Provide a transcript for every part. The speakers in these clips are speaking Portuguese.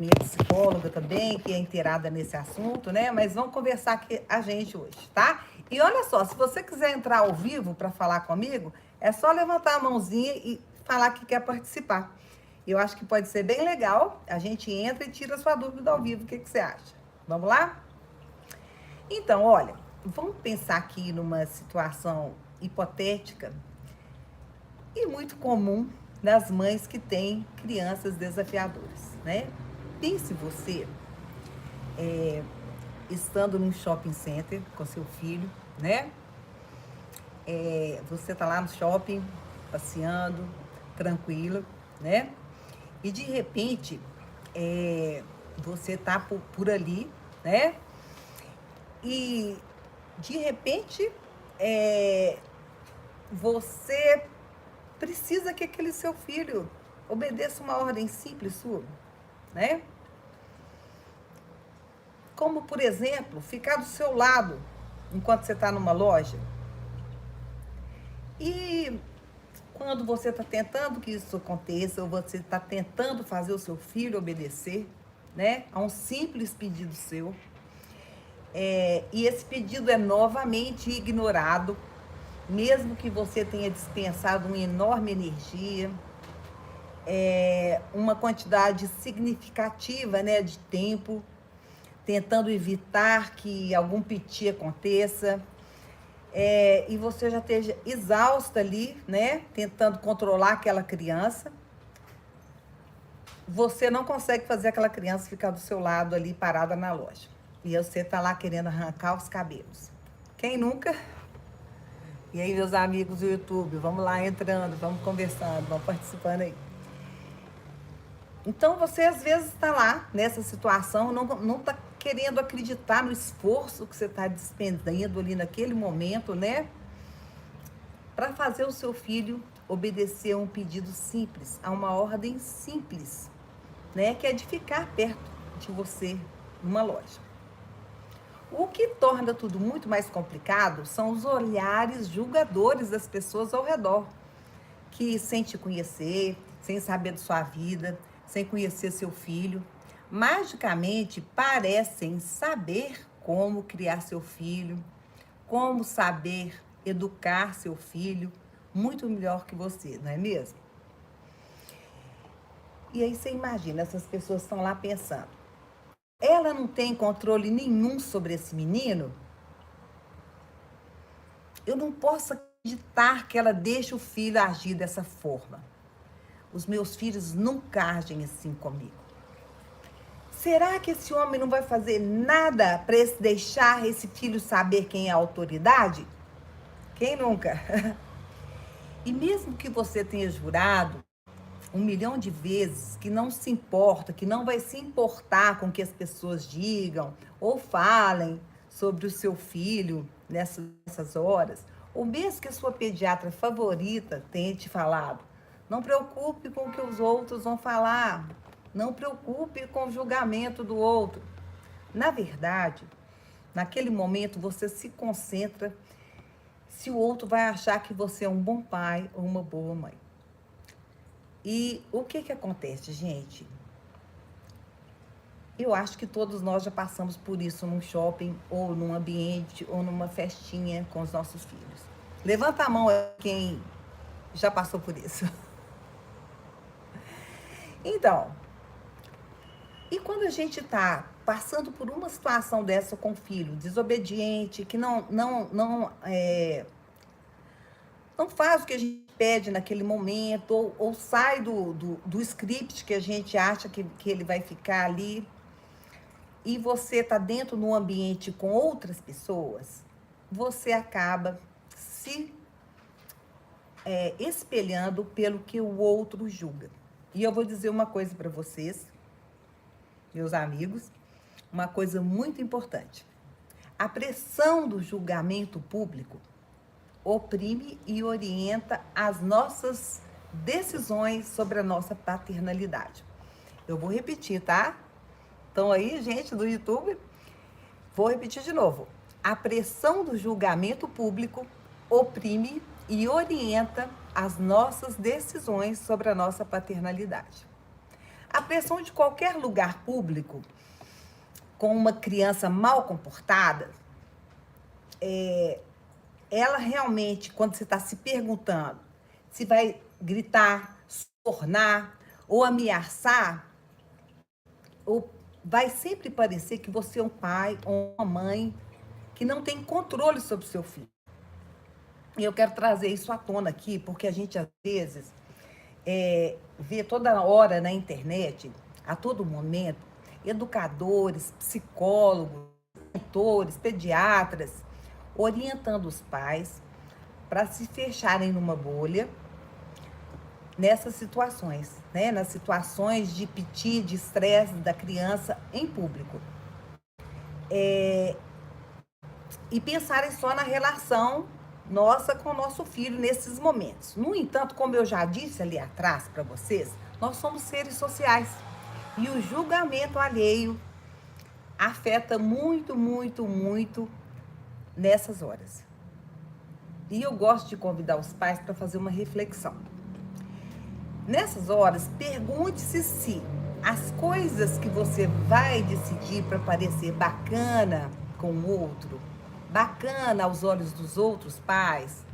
minha psicóloga também, que é inteirada nesse assunto, né? Mas vamos conversar aqui a gente hoje, tá? E olha só, se você quiser entrar ao vivo para falar comigo, é só levantar a mãozinha e falar que quer participar. Eu acho que pode ser bem legal. A gente entra e tira a sua dúvida ao vivo. O que você acha? Vamos lá? Então, olha, vamos pensar aqui numa situação hipotética e muito comum das mães que têm crianças desafiadoras, né? Pense você estando num shopping center com seu filho, né? Você tá lá no shopping, passeando, tranquilo, né? E de repente, você tá por ali, né? E de repente, você precisa que aquele seu filho obedeça uma ordem simples sua, né? Como, por exemplo, ficar do seu lado enquanto você está numa loja. E quando você está tentando que isso aconteça, ou você está tentando fazer o seu filho obedecer, né, a um simples pedido seu, e esse pedido é novamente ignorado, mesmo que você tenha dispensado uma enorme energia, uma quantidade significativa, né, de tempo, tentando evitar que algum piti aconteça, e você já esteja exausta ali, né, tentando controlar aquela criança, você não consegue fazer aquela criança ficar do seu lado ali parada na loja. E você tá lá querendo arrancar os cabelos. Quem nunca? E aí, meus amigos do YouTube, vamos lá entrando, vamos conversando, vamos participando aí. Então, você às vezes está lá nessa situação, não está querendo acreditar no esforço que você está despendendo ali naquele momento, né? Para fazer o seu filho obedecer a um pedido simples, a uma ordem simples, né? Que é de ficar perto de você numa loja. O que torna tudo muito mais complicado são os olhares julgadores das pessoas ao redor, que sem te conhecer, sem saber de sua vida, sem conhecer seu filho, magicamente parecem saber como criar seu filho, como saber educar seu filho muito melhor que você, não é mesmo? E aí você imagina, essas pessoas estão lá pensando, ela não tem controle nenhum sobre esse menino? Eu não posso acreditar que ela deixa o filho agir dessa forma. Os meus filhos nunca agem assim comigo. Será que esse homem não vai fazer nada para deixar esse filho saber quem é a autoridade? Quem nunca? E mesmo que você tenha jurado 1 milhão de vezes que não se importa, que não vai se importar com o que as pessoas digam ou falem sobre o seu filho nessas horas, ou mesmo que a sua pediatra favorita tenha te falado, não preocupe com o que os outros vão falar, não preocupe com o julgamento do outro. Na verdade, naquele momento você se concentra se o outro vai achar que você é um bom pai ou uma boa mãe. E o que acontece, gente? Eu acho que todos nós já passamos por isso num shopping, ou num ambiente, ou numa festinha com os nossos filhos. Levanta a mão quem já passou por isso. Então, e quando a gente tá passando por uma situação dessa com o filho, desobediente, que não faz o que a gente pede naquele momento, ou sai do script que a gente acha que ele vai ficar ali, e você está dentro de um ambiente com outras pessoas, você acaba se espelhando pelo que o outro julga. E eu vou dizer uma coisa para vocês, meus amigos, uma coisa muito importante. A pressão do julgamento público oprime e orienta as nossas decisões sobre a nossa paternalidade. Eu vou repetir, tá? Então aí, gente do YouTube, vou repetir de novo. A pressão do julgamento público oprime e orienta as nossas decisões sobre a nossa paternalidade. A pressão de qualquer lugar público com uma criança mal comportada, ela realmente, quando você está se perguntando se vai gritar, subornar ou ameaçar, ou vai sempre parecer que você é um pai ou uma mãe que não tem controle sobre o seu filho. E eu quero trazer isso à tona aqui, porque a gente, às vezes, vê toda hora na internet, a todo momento, educadores, psicólogos, mentores, pediatras, orientando os pais para se fecharem numa bolha nessas situações, né? Nas situações de piti, de estresse da criança em público. E pensarem só na relação nossa com o nosso filho nesses momentos. No entanto, como eu já disse ali atrás para vocês, nós somos seres sociais. E o julgamento alheio afeta muito, muito, muito nessas horas. E eu gosto de convidar os pais para fazer uma reflexão. Nessas horas, pergunte-se se as coisas que você vai decidir para parecer bacana com o outro, bacana aos olhos dos outros pais,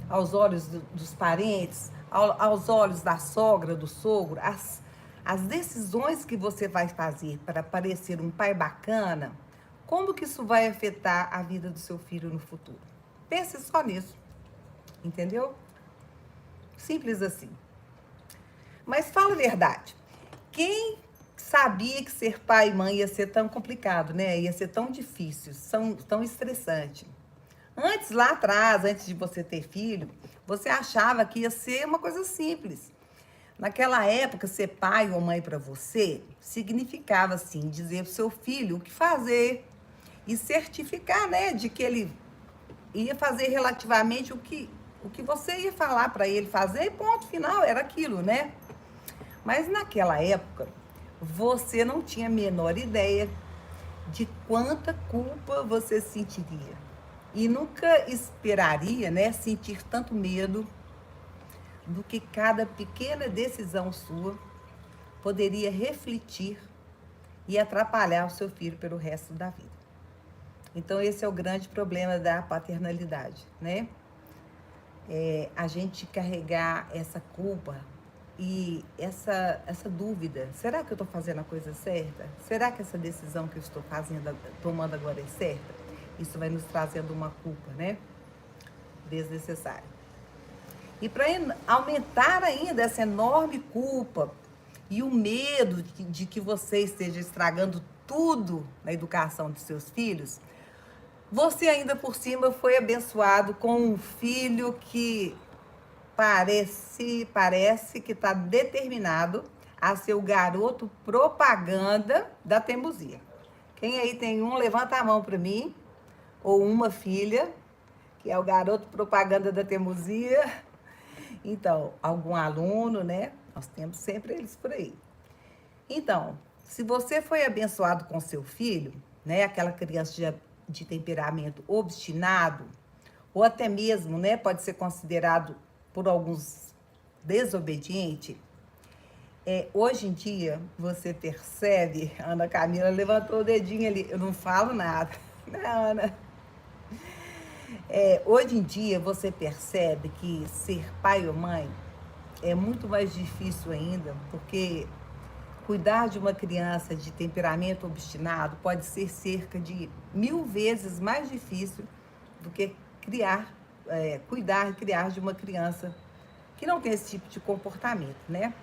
aos olhos dos parentes, aos olhos da sogra, do sogro, as decisões que você vai fazer para parecer um pai bacana, como que isso vai afetar a vida do seu filho no futuro? Pense só nisso, entendeu? Simples assim. Mas fala a verdade, quem sabia que ser pai e mãe ia ser tão complicado, né? Ia ser tão difícil, tão estressante. Antes, lá atrás, antes de você ter filho, você achava que ia ser uma coisa simples. Naquela época, ser pai ou mãe para você significava, assim, dizer pro seu filho o que fazer e certificar, né, de que ele ia fazer relativamente o que você ia falar para ele fazer e ponto final, era aquilo, né? Mas naquela época, você não tinha a menor ideia de quanta culpa você sentiria. E nunca esperaria, né, sentir tanto medo do que cada pequena decisão sua poderia refletir e atrapalhar o seu filho pelo resto da vida. Então, esse é o grande problema da paternalidade, né? A gente carregar essa culpa e essa dúvida. Será que eu estou fazendo a coisa certa? Será que essa decisão que eu estou tomando agora é certa? Isso vai nos trazendo uma culpa, né? Desnecessária. E para aumentar ainda essa enorme culpa e o medo de que você esteja estragando tudo na educação dos seus filhos, você ainda por cima foi abençoado com um filho que parece que está determinado a ser o garoto propaganda da teimosia. Quem aí tem um, levanta a mão para mim, ou uma filha, que é o garoto propaganda da teimosia. Então, algum aluno, né? Nós temos sempre eles por aí. Então, se você foi abençoado com seu filho, né? Aquela criança de temperamento obstinado, ou até mesmo, né? Pode ser considerado por alguns desobediente. Hoje em dia, você percebe, Ana Camila levantou o dedinho ali, eu não falo nada, né, Ana? Hoje em dia, você percebe que ser pai ou mãe é muito mais difícil ainda, porque cuidar de uma criança de temperamento obstinado pode ser cerca de 1000 vezes mais difícil do que cuidar e criar de uma criança que não tem esse tipo de comportamento, né?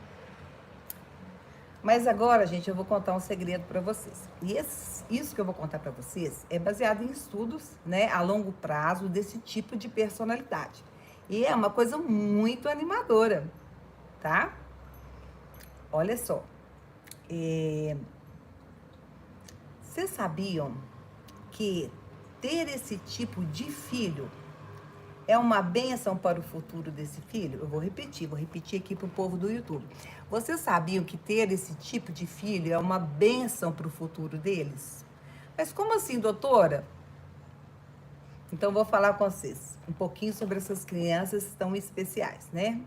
Mas agora, gente, eu vou contar um segredo para vocês. E isso que eu vou contar para vocês é baseado em estudos, né, a longo prazo desse tipo de personalidade. E é uma coisa muito animadora, tá? Olha só. Vocês sabiam que ter esse tipo de filho é uma bênção para o futuro desse filho? Eu vou repetir aqui para o povo do YouTube. Vocês sabiam que ter esse tipo de filho é uma bênção para o futuro deles? Mas como assim, doutora? Então, vou falar com vocês um pouquinho sobre essas crianças tão especiais, né?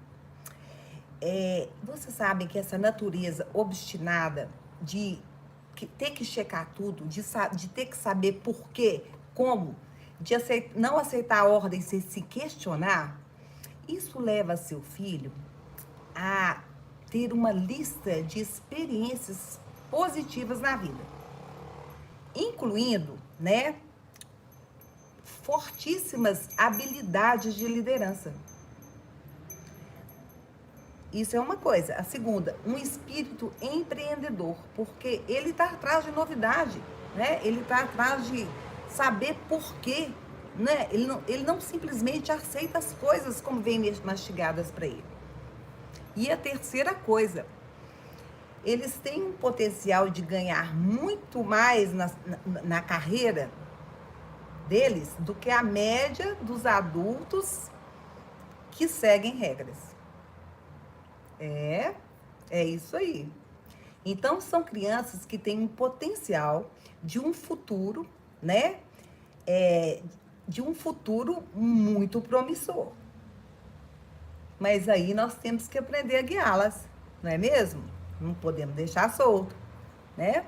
Vocês sabem que essa natureza obstinada de ter que checar tudo, de ter que saber por quê, como, de não aceitar a ordem sem se questionar, isso leva seu filho a ter uma lista de experiências positivas na vida, incluindo, né, fortíssimas habilidades de liderança. Isso é uma coisa. A segunda, um espírito empreendedor, porque ele está atrás de novidade, né? Ele está atrás de saber por quê, né? Ele não simplesmente aceita as coisas como vêm mastigadas para ele. E a terceira coisa, eles têm um potencial de ganhar muito mais na carreira deles do que a média dos adultos que seguem regras. É isso aí. Então, são crianças que têm um potencial de um futuro, né? De um futuro muito promissor. Mas aí nós temos que aprender a guiá-las, não é mesmo? Não podemos deixar solto, né?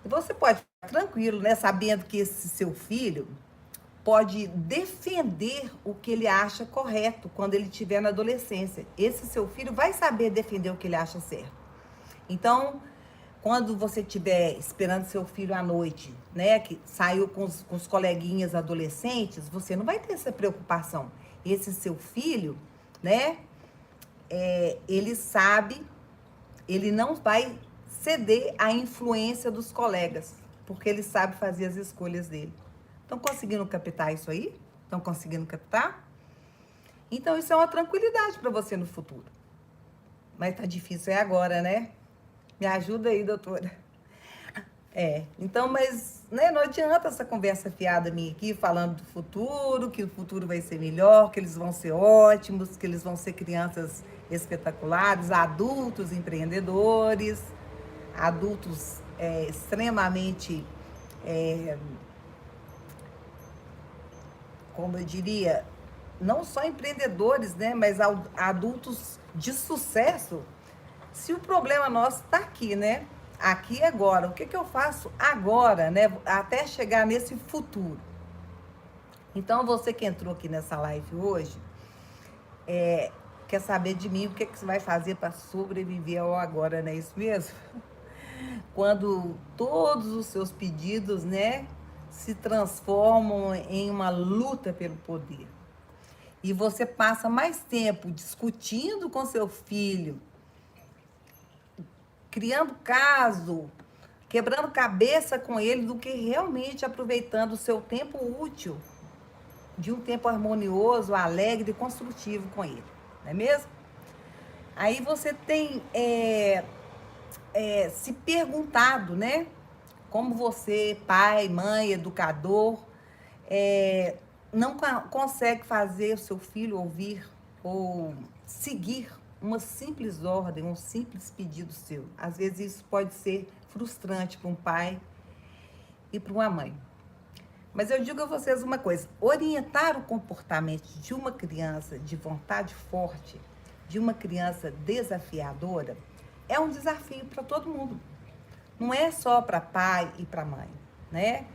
E você pode ficar tranquilo, né? Sabendo que esse seu filho pode defender o que ele acha correto quando ele estiver na adolescência. Esse seu filho vai saber defender o que ele acha certo. Então, quando você estiver esperando seu filho à noite, né, que saiu com os coleguinhas adolescentes, você não vai ter essa preocupação. Esse seu filho, né, ele sabe, ele não vai ceder à influência dos colegas, porque ele sabe fazer as escolhas dele. Estão conseguindo captar isso aí? Estão conseguindo captar? Então, isso é uma tranquilidade para você no futuro. Mas tá difícil agora, né? Me ajuda aí, doutora. Então, mas né, não adianta essa conversa fiada minha aqui, falando do futuro, que o futuro vai ser melhor, que eles vão ser ótimos, que eles vão ser crianças espetaculares, adultos empreendedores, adultos extremamente... como eu diria, não só empreendedores, né, mas adultos de sucesso, se o problema nosso está aqui, né? Aqui e agora. O que eu faço agora, né? Até chegar nesse futuro. Então, você que entrou aqui nessa live hoje, quer saber de mim o que você vai fazer para sobreviver ao agora, não é isso mesmo? Quando todos os seus pedidos, né, se transformam em uma luta pelo poder. E você passa mais tempo discutindo com seu filho, criando caso, quebrando cabeça com ele, do que realmente aproveitando o seu tempo útil, de um tempo harmonioso, alegre e construtivo com ele. Não é mesmo? Aí você tem se perguntado, né? Como você, pai, mãe, educador, não consegue fazer o seu filho ouvir ou seguir uma simples ordem, um simples pedido seu. Às vezes isso pode ser frustrante para um pai e para uma mãe. Mas eu digo a vocês uma coisa, orientar o comportamento de uma criança de vontade forte, de uma criança desafiadora, é um desafio para todo mundo. Não é só para pai e para mãe, né?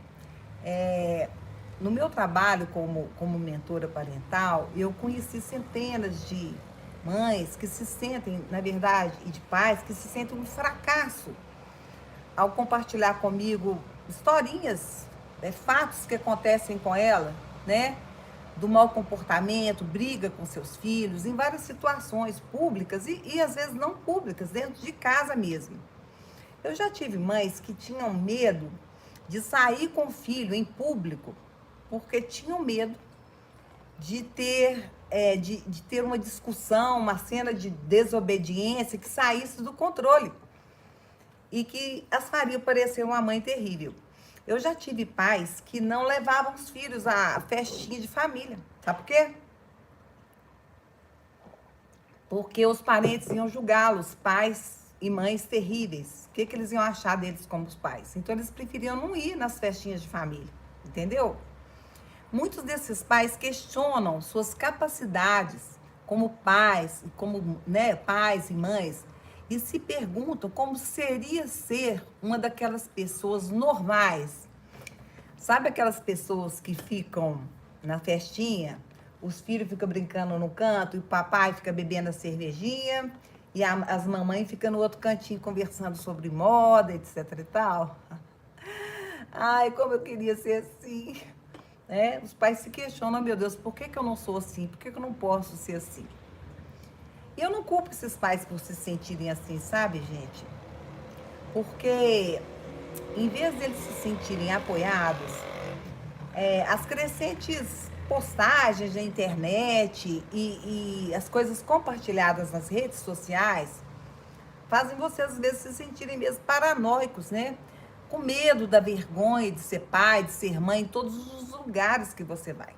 No meu trabalho como mentora parental, eu conheci centenas de mães que se sentem, na verdade, e de pais que se sentem um fracasso ao compartilhar comigo historinhas, fatos que acontecem com ela, né? Do mau comportamento, briga com seus filhos, em várias situações públicas e às vezes não públicas, dentro de casa mesmo. Eu já tive mães que tinham medo de sair com o filho em público, porque tinham medo de ter uma discussão, uma cena de desobediência que saísse do controle e que as faria parecer uma mãe terrível. Eu já tive pais que não levavam os filhos à festinha de família. Sabe por quê? Porque os parentes iam julgá-los, pais e mães terríveis. O que eles iam achar deles como os pais? Então, eles preferiam não ir nas festinhas de família, entendeu? Muitos desses pais questionam suas capacidades como pais, como, né, pais e mães, e se perguntam como seria ser uma daquelas pessoas normais. Sabe aquelas pessoas que ficam na festinha, os filhos ficam brincando no canto e o papai fica bebendo a cervejinha e as mamães ficam no outro cantinho conversando sobre moda, etc e tal? Ai, como eu queria ser assim. Né? Os pais se questionam, meu Deus, por que eu não sou assim? Por que eu não posso ser assim? E eu não culpo esses pais por se sentirem assim, sabe, gente? Porque em vez deles se sentirem apoiados, as crescentes postagens na internet e as coisas compartilhadas nas redes sociais fazem vocês às vezes se sentirem mesmo paranoicos, né? Com medo da vergonha de ser pai, de ser mãe, em todos os lugares que você vai.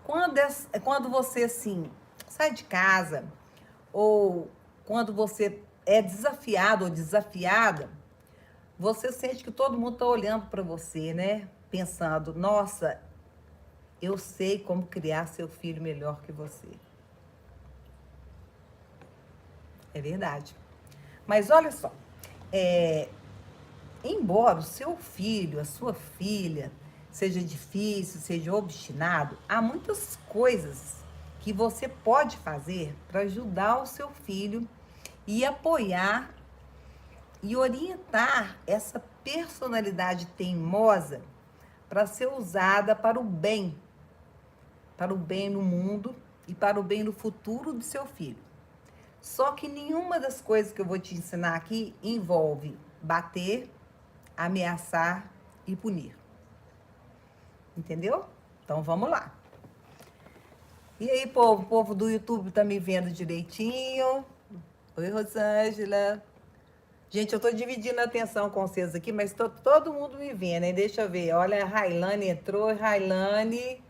Quando você, assim, sai de casa, ou quando você é desafiado ou desafiada, você sente que todo mundo está olhando para você, né? Pensando, nossa, eu sei como criar seu filho melhor que você. É verdade. Mas olha só, embora o seu filho, a sua filha, seja difícil, seja obstinado, há muitas coisas que você pode fazer para ajudar o seu filho e apoiar e orientar essa personalidade teimosa para ser usada para o bem no mundo e para o bem no futuro do seu filho. Só que nenhuma das coisas que eu vou te ensinar aqui envolve bater, ameaçar e punir. Entendeu? Então vamos lá. E aí, povo? O povo do YouTube tá me vendo direitinho? Oi, Rosângela. Gente, eu tô dividindo a atenção com vocês aqui, mas tô todo mundo me vendo, hein? Deixa eu ver. Olha, a Railane entrou, Railane.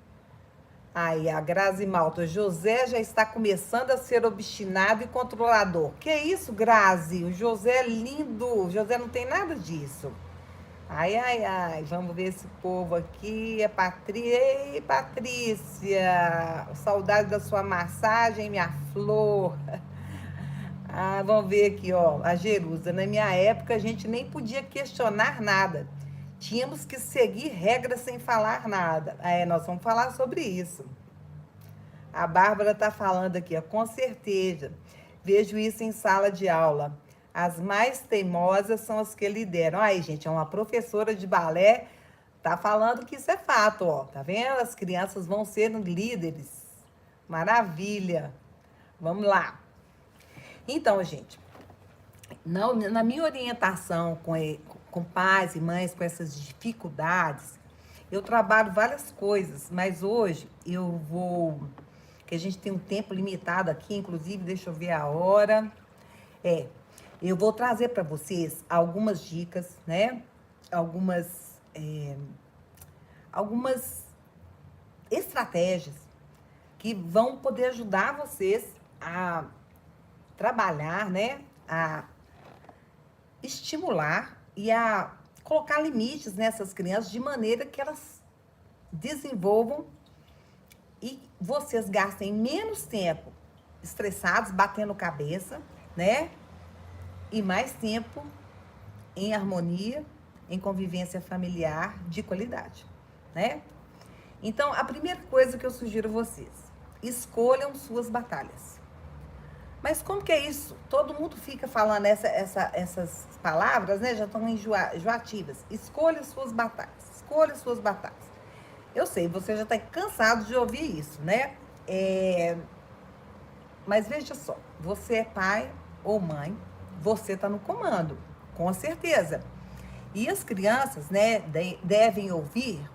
Aí, a Grazi Malta. José já está começando a ser obstinado e controlador. Que isso, Grazi? O José é lindo. O José não tem nada disso. Ai, ai, ai. Vamos ver esse povo aqui. É Patrícia. Ei, Patrícia. Saudade da sua massagem, minha flor. Ah, vamos ver aqui, ó. A Jerusa. Na minha época, a gente nem podia questionar nada. Tínhamos que seguir regras sem falar nada. Nós vamos falar sobre isso. A Bárbara está falando aqui, ó, com certeza. Vejo isso em sala de aula. As mais teimosas são as que lideram. Aí, gente, é uma professora de balé, tá falando que isso é fato, ó. Tá vendo? As crianças vão ser líderes. Maravilha. Vamos lá. Então, gente, na minha orientação com pais e mães com essas dificuldades, eu trabalho várias coisas, mas hoje eu vou, que a gente tem um tempo limitado aqui, inclusive, deixa eu ver a hora. Eu vou trazer para vocês algumas dicas, né? Algumas estratégias que vão poder ajudar vocês a trabalhar, né? A estimular e a colocar limites nessas crianças de maneira que elas desenvolvam e vocês gastem menos tempo estressados, batendo cabeça, né? E mais tempo em harmonia, em convivência familiar de qualidade, né? Então, a primeira coisa que eu sugiro a vocês, escolham suas batalhas. Mas como que é isso? Todo mundo fica falando essas palavras, né? Já estão enjoativas. Escolha suas batalhas. Escolha suas batalhas. Eu sei, você já está cansado de ouvir isso, né? Mas veja só, você é pai ou mãe, você está no comando, com certeza. E as crianças, né, devem ouvir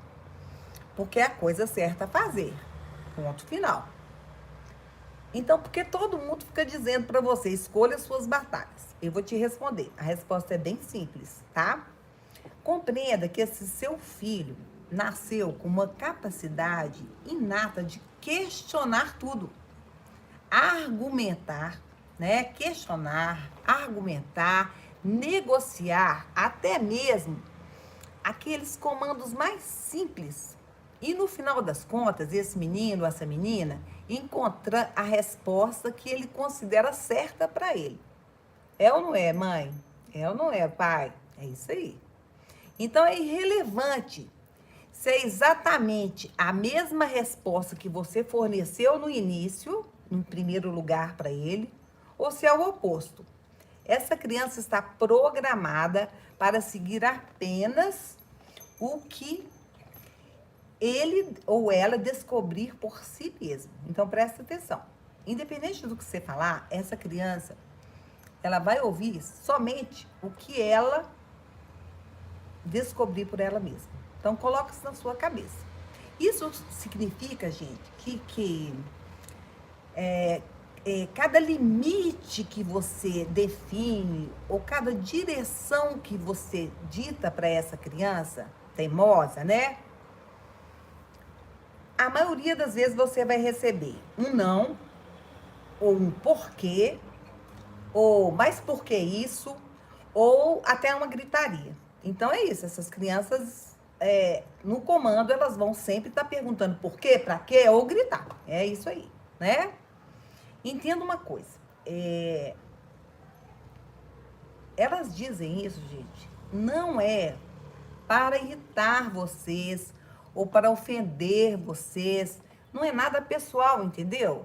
porque é a coisa certa a fazer. Ponto final. Então, por que todo mundo fica dizendo para você, escolha suas batalhas? Eu vou te responder. A resposta é bem simples, tá? Compreenda que esse seu filho nasceu com uma capacidade inata de questionar tudo. Argumentar, né? Questionar, argumentar, negociar, até mesmo aqueles comandos mais simples E no final das contas, esse menino, essa menina, encontra a resposta que ele considera certa para ele. É ou não é, mãe? É ou não é, pai? É isso aí. Então é irrelevante se é exatamente a mesma resposta que você forneceu no início, em primeiro lugar para ele, ou se é o oposto. Essa criança está programada para seguir apenas o que ele ou ela descobrir por si mesmo. Então presta atenção. Independente do que você falar, essa criança, ela vai ouvir somente o que ela descobrir por ela mesma. Então coloca isso na sua cabeça. Isso significa, gente, que cada limite que você define ou cada direção que você dita para essa criança teimosa, né? A maioria das vezes você vai receber um não, ou um porquê, ou mas por que isso, ou até uma gritaria. Então é isso, essas crianças, no comando, elas vão sempre estar perguntando por quê, pra quê, ou gritar. É isso aí, né? Entenda uma coisa, elas dizem isso, gente, não é para irritar vocês ou para ofender vocês. Não é nada pessoal, entendeu?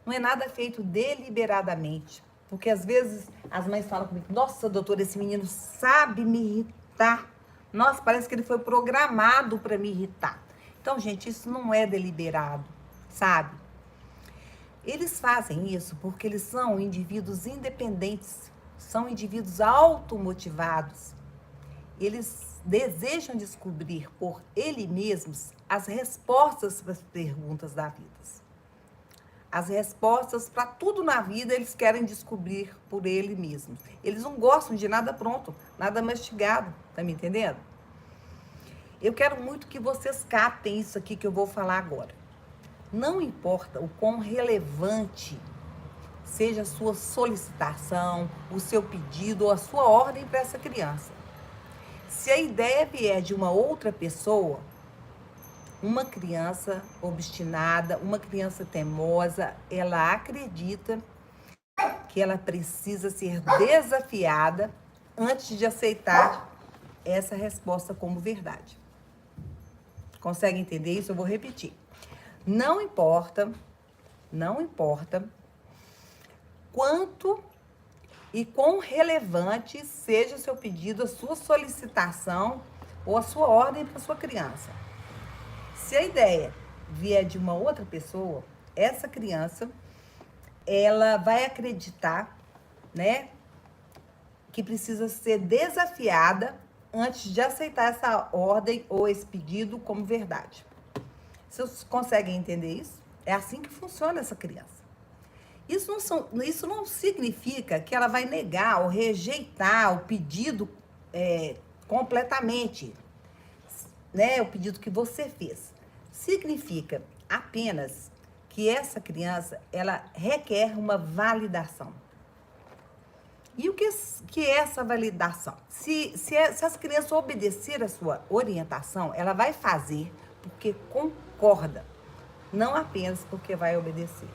Não é nada feito deliberadamente. Porque às vezes as mães falam comigo, nossa, doutora, esse menino sabe me irritar. Nossa, parece que ele foi programado para me irritar. Então, gente, isso não é deliberado, sabe? Eles fazem isso porque eles são indivíduos independentes, são indivíduos automotivados. Eles desejam descobrir por eles mesmos as respostas para as perguntas da vida. As respostas para tudo na vida eles querem descobrir por eles mesmos. Eles não gostam de nada pronto, nada mastigado, tá me entendendo? Eu quero muito que vocês captem isso aqui que eu vou falar agora. Não importa o quão relevante seja a sua solicitação, o seu pedido ou a sua ordem para essa criança. Se a ideia vier de uma outra pessoa, uma criança obstinada, uma criança teimosa, ela acredita que ela precisa ser desafiada antes de aceitar essa resposta como verdade. Consegue entender isso? Eu vou repetir. Não importa quanto e quão relevante seja o seu pedido, a sua solicitação ou a sua ordem para sua criança. Se a ideia vier de uma outra pessoa, essa criança, ela vai acreditar, né, que precisa ser desafiada antes de aceitar essa ordem ou esse pedido como verdade. Vocês conseguem entender isso? É assim que funciona essa criança. Isso não significa que ela vai negar ou rejeitar o pedido completamente, né, o pedido que você fez. Significa apenas que essa criança, ela requer uma validação. E o que é essa validação? Se essa criança obedecer a sua orientação, ela vai fazer porque concorda, não apenas porque vai obedecer.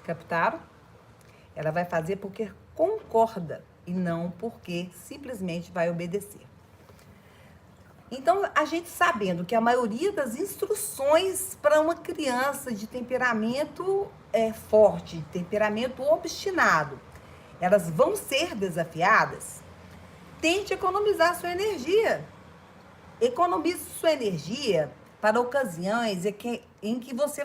Captaram? Ela vai fazer porque concorda e não porque simplesmente vai obedecer. Então, a gente sabendo que a maioria das instruções para uma criança de temperamento forte, de temperamento obstinado, elas vão ser desafiadas, tente economizar sua energia. Economize sua energia para ocasiões em que você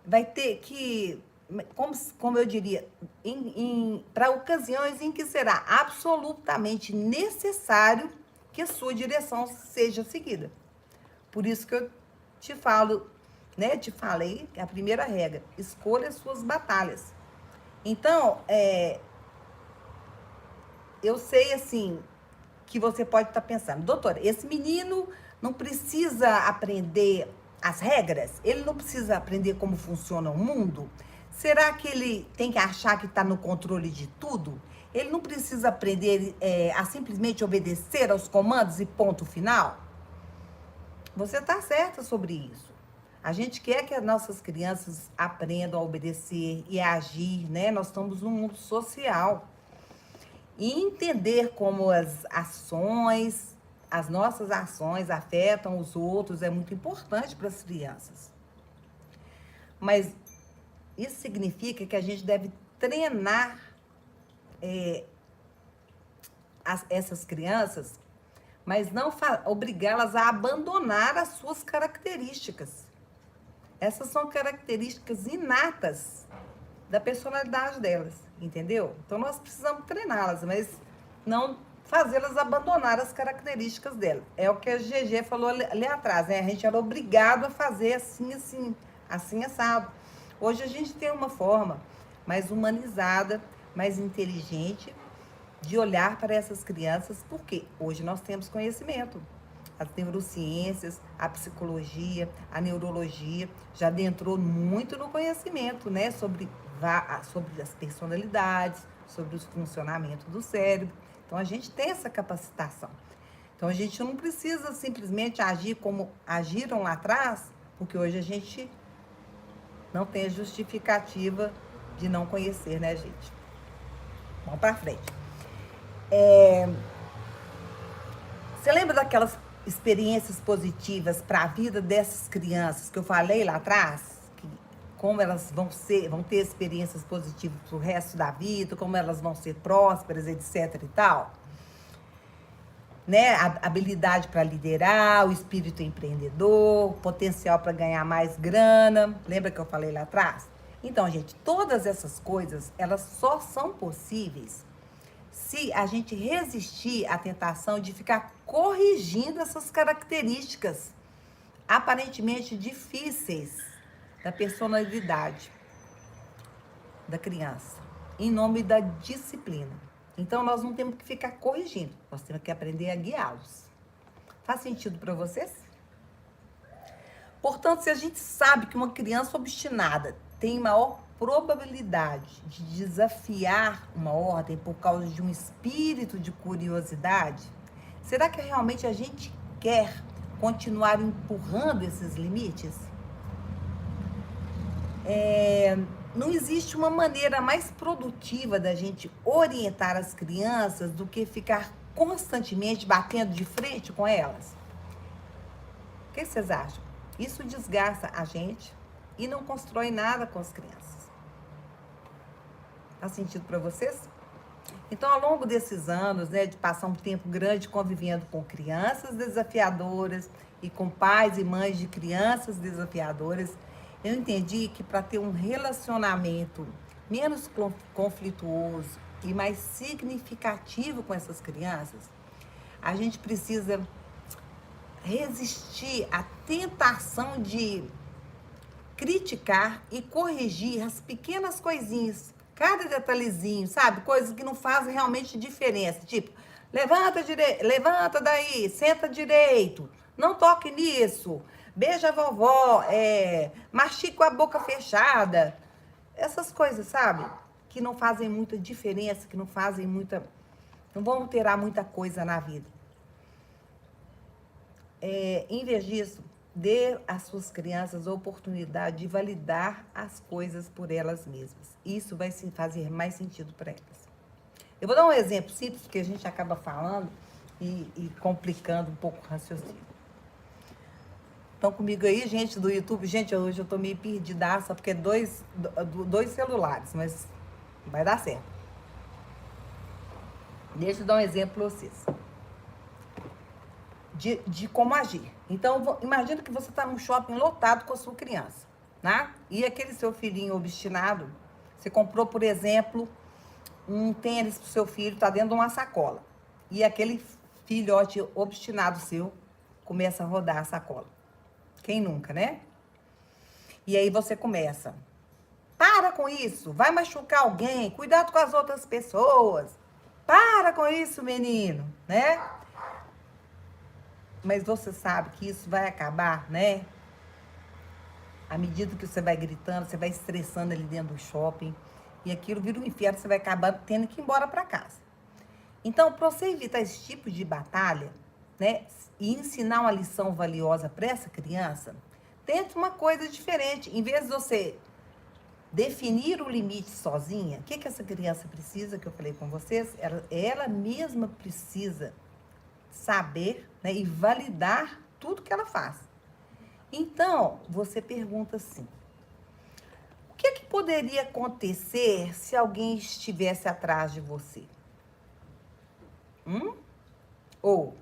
vai ter que, como eu diria, para ocasiões em que será absolutamente necessário que a sua direção seja seguida. Por isso que eu te falo, né? Te falei a primeira regra: escolha as suas batalhas. Então, eu sei assim que você pode estar pensando, doutora, esse menino não precisa aprender as regras? Ele não precisa aprender como funciona o mundo? Será que ele tem que achar que está no controle de tudo? Ele não precisa aprender a simplesmente obedecer aos comandos e ponto final? Você está certa sobre isso. A gente quer que as nossas crianças aprendam a obedecer e a agir, né? Nós estamos num mundo social. E entender como as nossas ações afetam os outros é muito importante para as crianças. Mas isso significa que a gente deve treinar essas crianças, mas não obrigá-las a abandonar as suas características. Essas são características inatas da personalidade delas, entendeu? Então nós precisamos treiná-las, mas não fazê-las abandonar as características dela. É o que a GG falou ali atrás, né? A gente era obrigado a fazer assim, assim, assim, assado. Hoje a gente tem uma forma mais humanizada, mais inteligente de olhar para essas crianças, porque hoje nós temos conhecimento. As neurociências, a psicologia, a neurologia já adentrou muito no conhecimento, né? Sobre as personalidades, sobre o funcionamento do cérebro. Então, a gente tem essa capacitação. Então, a gente não precisa simplesmente agir como agiram lá atrás, porque hoje a gente não tem a justificativa de não conhecer, né, gente? Vamos para frente. Você lembra daquelas experiências positivas para a vida dessas crianças que eu falei lá atrás? Como elas vão ter experiências positivas pro resto da vida, como elas vão ser prósperas, etc e tal. Né? A habilidade para liderar, o espírito empreendedor, potencial para ganhar mais grana. Lembra que eu falei lá atrás? Então, gente, todas essas coisas, elas só são possíveis se a gente resistir à tentação de ficar corrigindo essas características aparentemente difíceis da personalidade da criança, em nome da disciplina. Então, nós não temos que ficar corrigindo, nós temos que aprender a guiá-los. Faz sentido para vocês? Portanto, se a gente sabe que uma criança obstinada tem maior probabilidade de desafiar uma ordem por causa de um espírito de curiosidade, será que realmente a gente quer continuar empurrando esses limites? Não existe uma maneira mais produtiva da gente orientar as crianças do que ficar constantemente batendo de frente com elas. O que vocês acham? Isso desgasta a gente e não constrói nada com as crianças. Faz sentido para vocês? Então, ao longo desses anos, né, de passar um tempo grande convivendo com crianças desafiadoras e com pais e mães de crianças desafiadoras, eu entendi que para ter um relacionamento menos conflituoso e mais significativo com essas crianças, a gente precisa resistir à tentação de criticar e corrigir as pequenas coisinhas, cada detalhezinho, sabe? Coisas que não fazem realmente diferença. Tipo, levanta daí, senta direito, não toque nisso, beija a vovó, mastiga com a boca fechada. Essas coisas, sabe? Que não fazem muita diferença, que não vão alterar muita coisa na vida. Em vez disso, dê às suas crianças a oportunidade de validar as coisas por elas mesmas. Isso vai fazer mais sentido para elas. Eu vou dar um exemplo simples, porque a gente acaba falando e complicando um pouco o raciocínio. Estão comigo aí, gente do YouTube? Gente, hoje eu tô meio perdidaça, porque é dois celulares, mas vai dar certo. Deixa eu dar um exemplo para vocês. De como agir. Então, imagina que você está num shopping lotado com a sua criança, né? E aquele seu filhinho obstinado, você comprou, por exemplo, um tênis pro seu filho, tá dentro de uma sacola. E aquele filhote obstinado seu começa a rodar a sacola. Quem nunca, né? E aí você começa. Para com isso, vai machucar alguém, cuidado com as outras pessoas. Para com isso, menino, né? Mas você sabe que isso vai acabar, né? À medida que você vai gritando, você vai estressando ali dentro do shopping. E aquilo vira um inferno, você vai acabar tendo que ir embora para casa. Então, para você evitar esse tipo de batalha, né, e ensinar uma lição valiosa para essa criança, tenta uma coisa diferente. Em vez de você definir o limite sozinha, o que essa criança precisa, que eu falei com vocês, ela mesma precisa saber, né, e validar tudo que ela faz. Então, você pergunta assim: o que poderia acontecer se alguém estivesse atrás de você? Ou,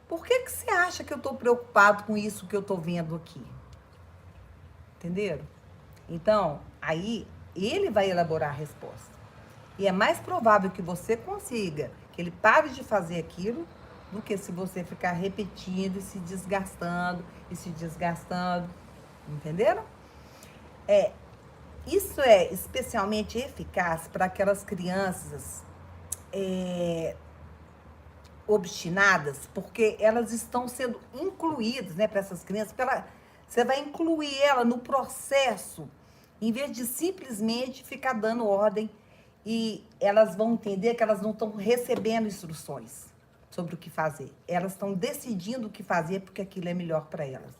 por que você acha que eu estou preocupado com isso que eu estou vendo aqui? Entenderam? Então, aí, ele vai elaborar a resposta. E é mais provável que você consiga, que ele pare de fazer aquilo, do que se você ficar repetindo e se desgastando, entenderam? Isso é especialmente eficaz para aquelas crianças obstinadas, porque elas estão sendo incluídas, né, para essas crianças, você vai incluir ela no processo, em vez de simplesmente ficar dando ordem, e elas vão entender que elas não estão recebendo instruções sobre o que fazer. Elas estão decidindo o que fazer porque aquilo é melhor para elas.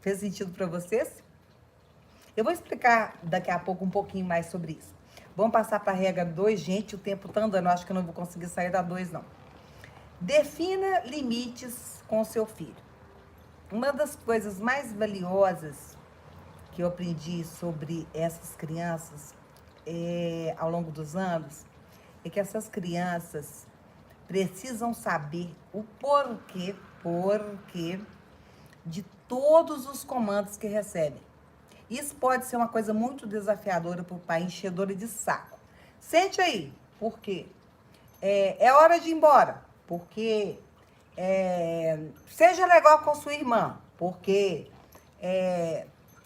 Fez sentido para vocês? Eu vou explicar daqui a pouco um pouquinho mais sobre isso. Vamos passar para a regra 2, gente, o tempo está andando, eu acho que eu não vou conseguir sair da 2, não. Defina limites com o seu filho. Uma das coisas mais valiosas que eu aprendi sobre essas crianças ao longo dos anos é que essas crianças precisam saber o porquê de todos os comandos que recebem. Isso pode ser uma coisa muito desafiadora para o pai, enchedora de saco. Sente aí, por quê? É hora de ir embora, porque seja legal com sua irmã, porque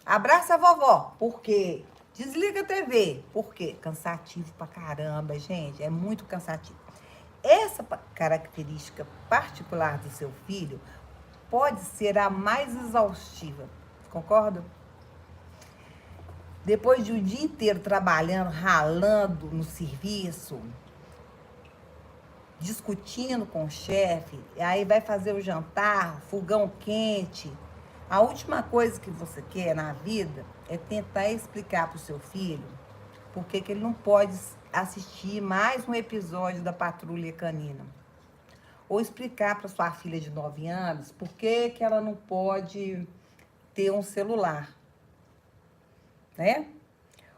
abraça a vovó, porque desliga a TV, porque cansativo pra caramba, gente, é muito cansativo. Essa característica particular do seu filho pode ser a mais exaustiva, concorda? Depois de um dia inteiro trabalhando, ralando no serviço, discutindo com o chefe, aí vai fazer o jantar, fogão quente. A última coisa que você quer na vida é tentar explicar para o seu filho por que ele não pode assistir mais um episódio da Patrulha Canina. Ou explicar para sua filha de 9 anos por que ela não pode ter um celular, né?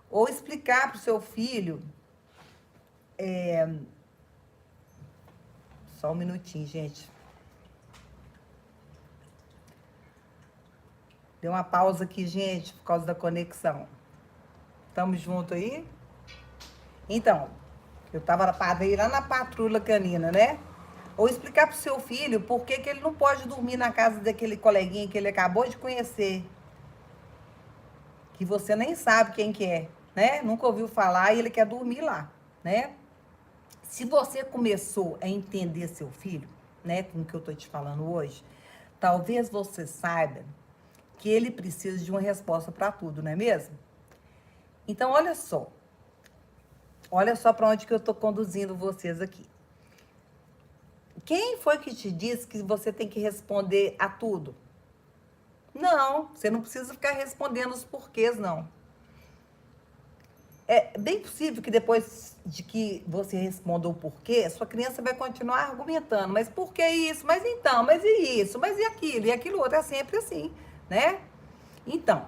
Ou explicar para o seu filho... Só um minutinho, gente. Deu uma pausa aqui, gente, por causa da conexão. Tamo junto aí? Então, eu tava parei lá na Patrulha Canina, né? Ou explicar pro seu filho por que ele não pode dormir na casa daquele coleguinha que ele acabou de conhecer. Que você nem sabe quem que é, né? Nunca ouviu falar e ele quer dormir lá, né? Se você começou a entender seu filho, né, com o que eu tô te falando hoje, talvez você saiba que ele precisa de uma resposta para tudo, não é mesmo? Então, olha só para onde que eu tô conduzindo vocês aqui. Quem foi que te disse que você tem que responder a tudo? Não, você não precisa ficar respondendo os porquês, não. É bem possível que depois de que você responda o porquê, sua criança vai continuar argumentando. Mas por que isso? Mas então, mas e isso? Mas e aquilo? E aquilo outro é sempre assim, né? Então,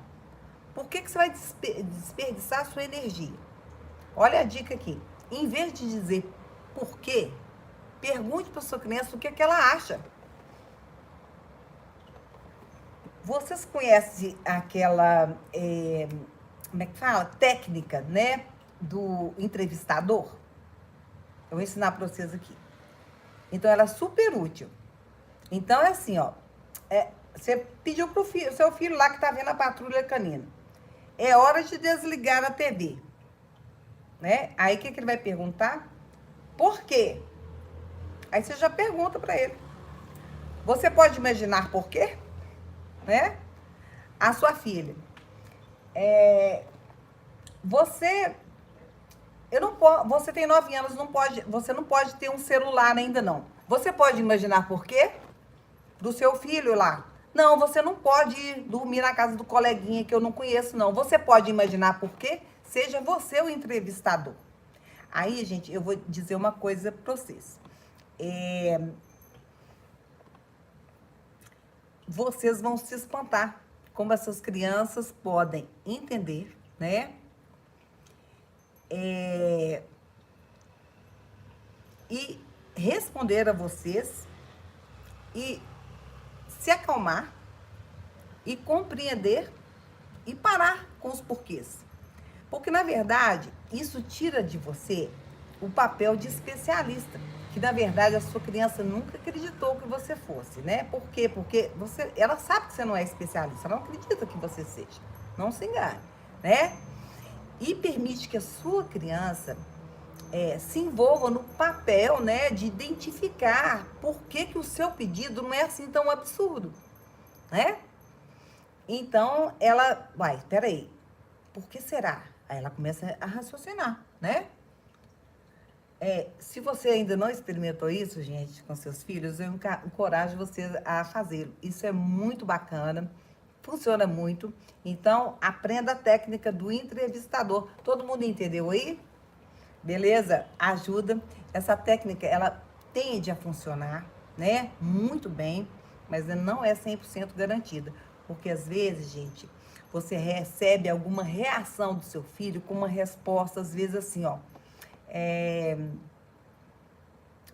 por que você vai desperdiçar a sua energia? Olha a dica aqui. Em vez de dizer por quê, pergunte para sua criança o que ela acha. Vocês conhecem aquela... como é que fala? Técnica, né? Do entrevistador. Eu vou ensinar para vocês aqui. Então, ela é super útil. Então, é assim, ó. Você pediu pro seu filho lá que tá vendo a Patrulha Canina. É hora de desligar a TV. Né? Aí, o que ele vai perguntar? Por quê? Aí, você já pergunta para ele. Você pode imaginar por quê? Né? A sua filha. Você Eu não posso, você tem 9 anos, você não pode ter um celular ainda não. Você pode imaginar por quê? Do seu filho lá. Não, você não pode ir dormir na casa do coleguinha que eu não conheço, não. Você pode imaginar por quê? Seja você o entrevistador. Aí, gente, eu vou dizer uma coisa para vocês. Vocês vão se espantar como essas crianças podem entender, né? E responder a vocês e se acalmar e compreender e parar com os porquês. Porque, na verdade, isso tira de você o papel de especialista, que, na verdade, a sua criança nunca acreditou que você fosse, né? Por quê? Porque ela sabe que você não é especialista, ela não acredita que você seja. Não se engane, né? E permite que a sua criança se envolva no papel, né, de identificar por que o seu pedido não é assim tão absurdo, né? Então, ela vai, peraí, por que será? Aí ela começa a raciocinar, né? Se você ainda não experimentou isso, gente, com seus filhos, eu encorajo você a fazê-lo. Isso é muito bacana, funciona muito. Então, aprenda a técnica do entrevistador. Todo mundo entendeu aí? Beleza? Ajuda. Essa técnica, ela tende a funcionar, né? Muito bem, mas não é 100% garantida. Porque, às vezes, gente, você recebe alguma reação do seu filho com uma resposta, às vezes, assim, ó.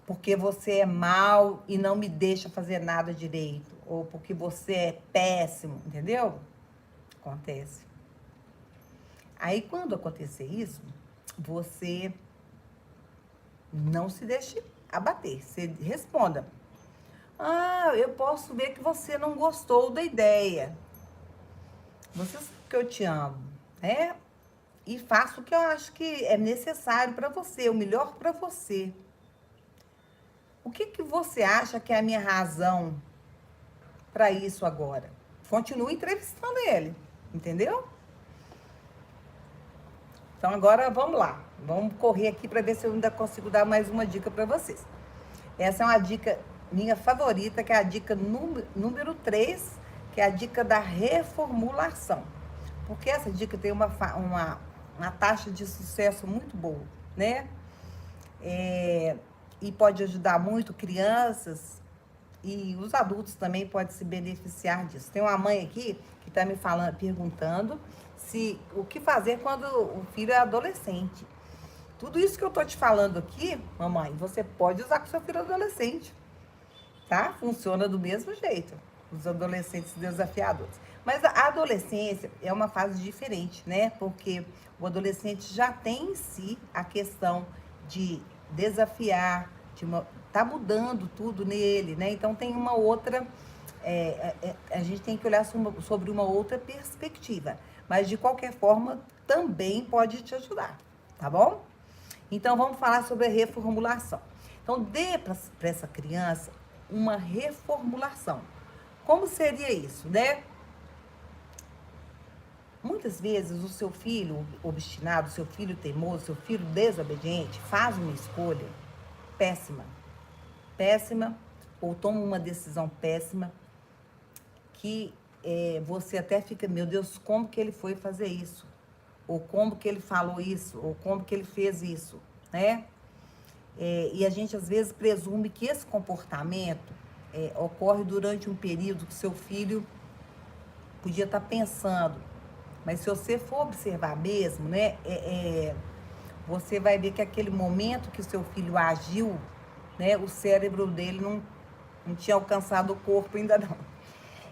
Porque você é mal e não me deixa fazer nada direito. Ou porque você é péssimo, entendeu? Acontece. Aí, quando acontecer isso, você não se deixe abater. Você responda. Eu posso ver que você não gostou da ideia. Você sabe que eu te amo, né? E faço o que eu acho que é necessário para você, o melhor para você. O que você acha que é a minha razão para isso agora? Continue entrevistando ele, entendeu? Então agora vamos lá. Vamos correr aqui para ver se eu ainda consigo dar mais uma dica para vocês. Essa é uma dica minha favorita, que é a dica número 3, que é a dica da reformulação. Porque essa dica tem uma taxa de sucesso muito boa, né? E pode ajudar muito crianças e os adultos também podem se beneficiar disso. Tem uma mãe aqui que está me perguntando o que fazer quando o filho é adolescente. Tudo isso que eu tô te falando aqui, mamãe, você pode usar com seu filho adolescente, tá? Funciona do mesmo jeito, os adolescentes desafiadores. Mas a adolescência é uma fase diferente, né? Porque o adolescente já tem em si a questão de desafiar, tá mudando tudo nele, né? Então tem uma outra, a gente tem que olhar sobre uma outra perspectiva. Mas de qualquer forma, também pode te ajudar, tá bom? Então vamos falar sobre a reformulação. Então dê para essa criança uma reformulação. Como seria isso, né? Muitas vezes o seu filho obstinado, o seu filho teimoso, o seu filho desobediente faz uma escolha péssima, ou toma uma decisão péssima que você até fica, meu Deus, como que ele foi fazer isso? Ou como que ele falou isso? Ou como que ele fez isso, né? E a gente às vezes presume que esse comportamento ocorre durante um período que seu filho podia estar pensando. Mas se você for observar mesmo, né, você vai ver que aquele momento que o seu filho agiu, né, o cérebro dele não tinha alcançado o corpo ainda não.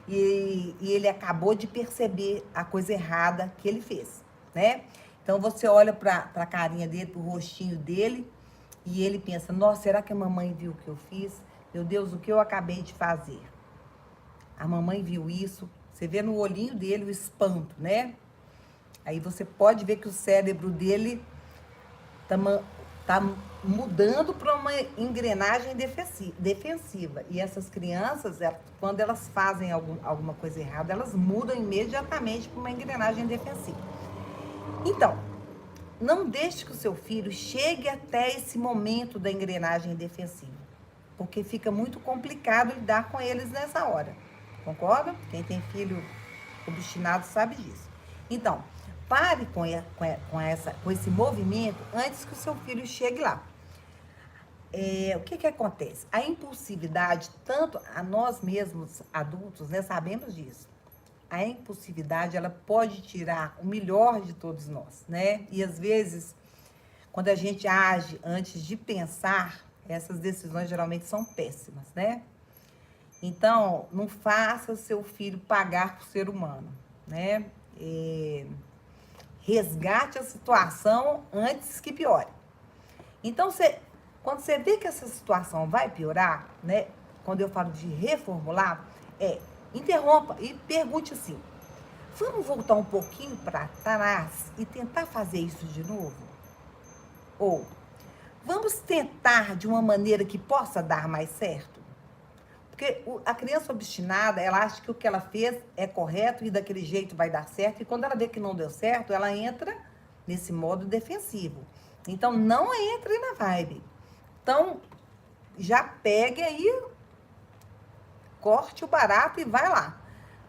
E ele acabou de perceber a coisa errada que ele fez, né? Então você olha para a carinha dele, para o rostinho dele, e ele pensa, nossa, será que a mamãe viu o que eu fiz? Meu Deus, o que eu acabei de fazer? A mamãe viu isso, você vê no olhinho dele o espanto, né? Aí você pode ver que o cérebro dele tá mudando para uma engrenagem defensiva. E essas crianças, quando elas fazem alguma coisa errada, elas mudam imediatamente para uma engrenagem defensiva. Então, não deixe que o seu filho chegue até esse momento da engrenagem defensiva, porque fica muito complicado lidar com eles nessa hora. Concorda? Quem tem filho obstinado sabe disso. Então, pare com esse movimento antes que o seu filho chegue lá. O que acontece? A impulsividade, tanto a nós mesmos, adultos, né, sabemos disso. A impulsividade, ela pode tirar o melhor de todos nós, né? E às vezes, quando a gente age antes de pensar, essas decisões geralmente são péssimas, né? Então, não faça seu filho pagar por ser humano, né? Resgate a situação antes que piore. Então, quando você vê que essa situação vai piorar, né? Quando eu falo de reformular, interrompa e pergunte assim: vamos voltar um pouquinho para trás e tentar fazer isso de novo? Ou vamos tentar de uma maneira que possa dar mais certo? Porque a criança obstinada, ela acha que o que ela fez é correto e daquele jeito vai dar certo. E quando ela vê que não deu certo, ela entra nesse modo defensivo. Então, não entre na vibe. Então, já pegue aí, corte o barato e vai lá.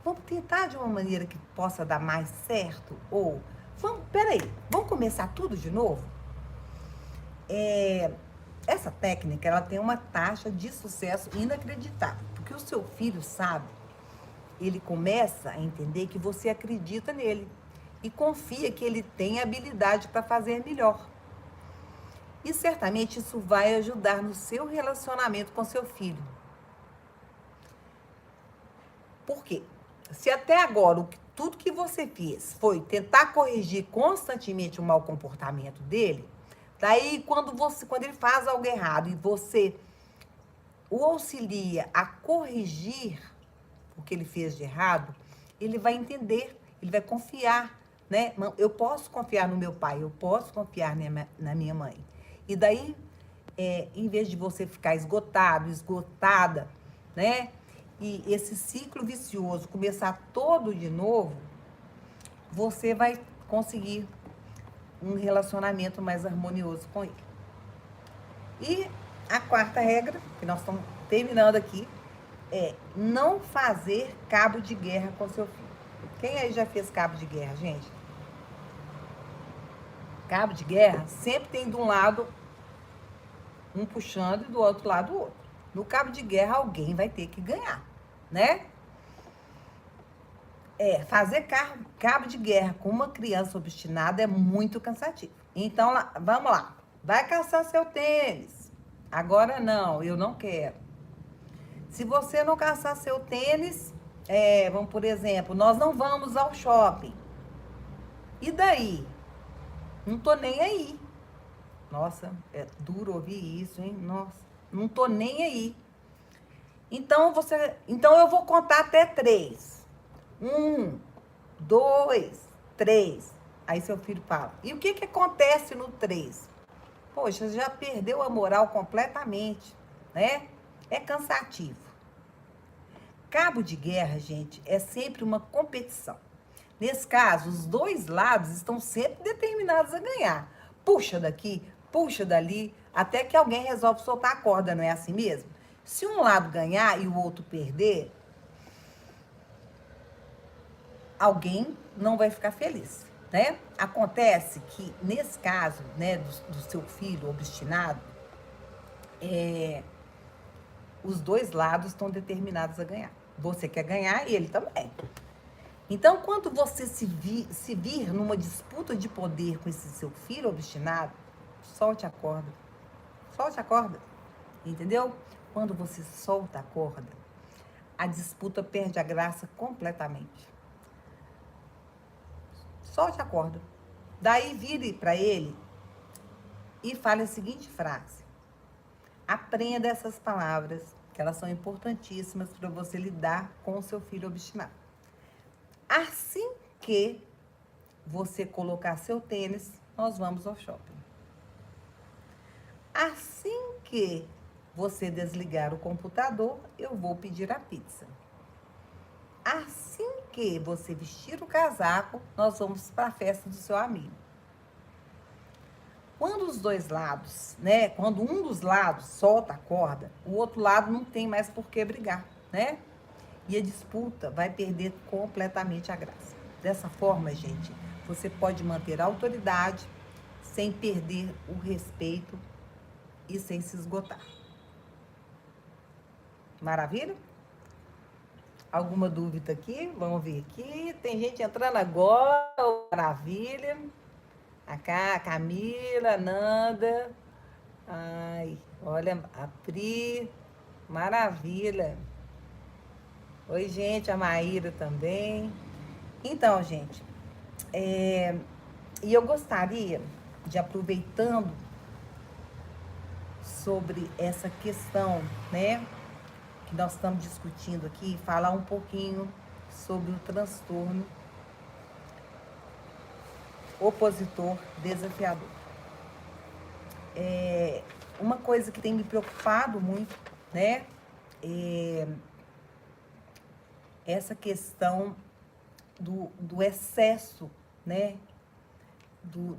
Vamos tentar de uma maneira que possa dar mais certo? Ou, vamos começar tudo de novo? Essa técnica, ela tem uma taxa de sucesso inacreditável, porque o seu filho sabe, ele começa a entender que você acredita nele e confia que ele tem habilidade para fazer melhor. E certamente isso vai ajudar no seu relacionamento com seu filho. Por quê? Se até agora tudo que você fez foi tentar corrigir constantemente o mau comportamento dele, daí quando ele faz algo errado e você o auxilia a corrigir o que ele fez de errado, ele vai entender, ele vai confiar, né? Eu posso confiar no meu pai, eu posso confiar na minha mãe. E daí, em vez de você ficar esgotado, esgotada, né? E esse ciclo vicioso começar todo de novo, você vai conseguir um relacionamento mais harmonioso com ele. E a quarta regra, que nós estamos terminando aqui, é não fazer cabo de guerra com seu filho. Quem aí já fez cabo de guerra, gente? Cabo de guerra sempre tem de um lado um puxando e do outro lado o outro. No cabo de guerra, alguém vai ter que ganhar, né? Fazer cabo de guerra com uma criança obstinada é muito cansativo. Então, vamos lá. Vai caçar seu tênis. Agora não, eu não quero. Se você não caçar seu tênis, vamos, por exemplo, nós não vamos ao shopping. E daí? Não tô nem aí. Nossa, é duro ouvir isso, hein? Nossa, não tô nem aí. Então eu vou contar até 3. 1, 2, 3. Aí seu filho fala: e o que acontece no 3? Poxa, já perdeu a moral completamente, né? É cansativo. Cabo de guerra, gente, é sempre uma competição. Nesse caso, os dois lados estão sempre determinados a ganhar. Puxa daqui, puxa dali, até que alguém resolve soltar a corda, não é assim mesmo? Se um lado ganhar e o outro perder, alguém não vai ficar feliz, né? Acontece que, nesse caso, né, do seu filho obstinado, os dois lados estão determinados a ganhar. Você quer ganhar e ele também. Então, quando você se vir numa disputa de poder com esse seu filho obstinado, solte a corda. Solte a corda, entendeu? Quando você solta a corda, a disputa perde a graça completamente. Solte a corda. Daí vire para ele e fale a seguinte frase: aprenda essas palavras, que elas são importantíssimas para você lidar com o seu filho obstinado. Assim que você colocar seu tênis, nós vamos ao shopping. Assim que você desligar o computador, eu vou pedir a pizza. Assim que você vestir o casaco, nós vamos para a festa do seu amigo. Quando os dois lados, né? Quando um dos lados solta a corda, o outro lado não tem mais por que brigar, né? E a disputa vai perder completamente a graça. Dessa forma, gente, você pode manter a autoridade sem perder o respeito e sem se esgotar. Maravilha? Alguma dúvida aqui? Vamos ver aqui. Tem gente entrando agora. Maravilha. A Camila, a Nanda. Ai, olha, a Pri. Maravilha. Oi, gente, a Maíra também. Então, gente, e eu gostaria de, aproveitando sobre essa questão, né, que nós estamos discutindo aqui, falar um pouquinho sobre o transtorno opositor desafiador. Uma coisa que tem me preocupado muito, né, é essa questão do excesso, né, do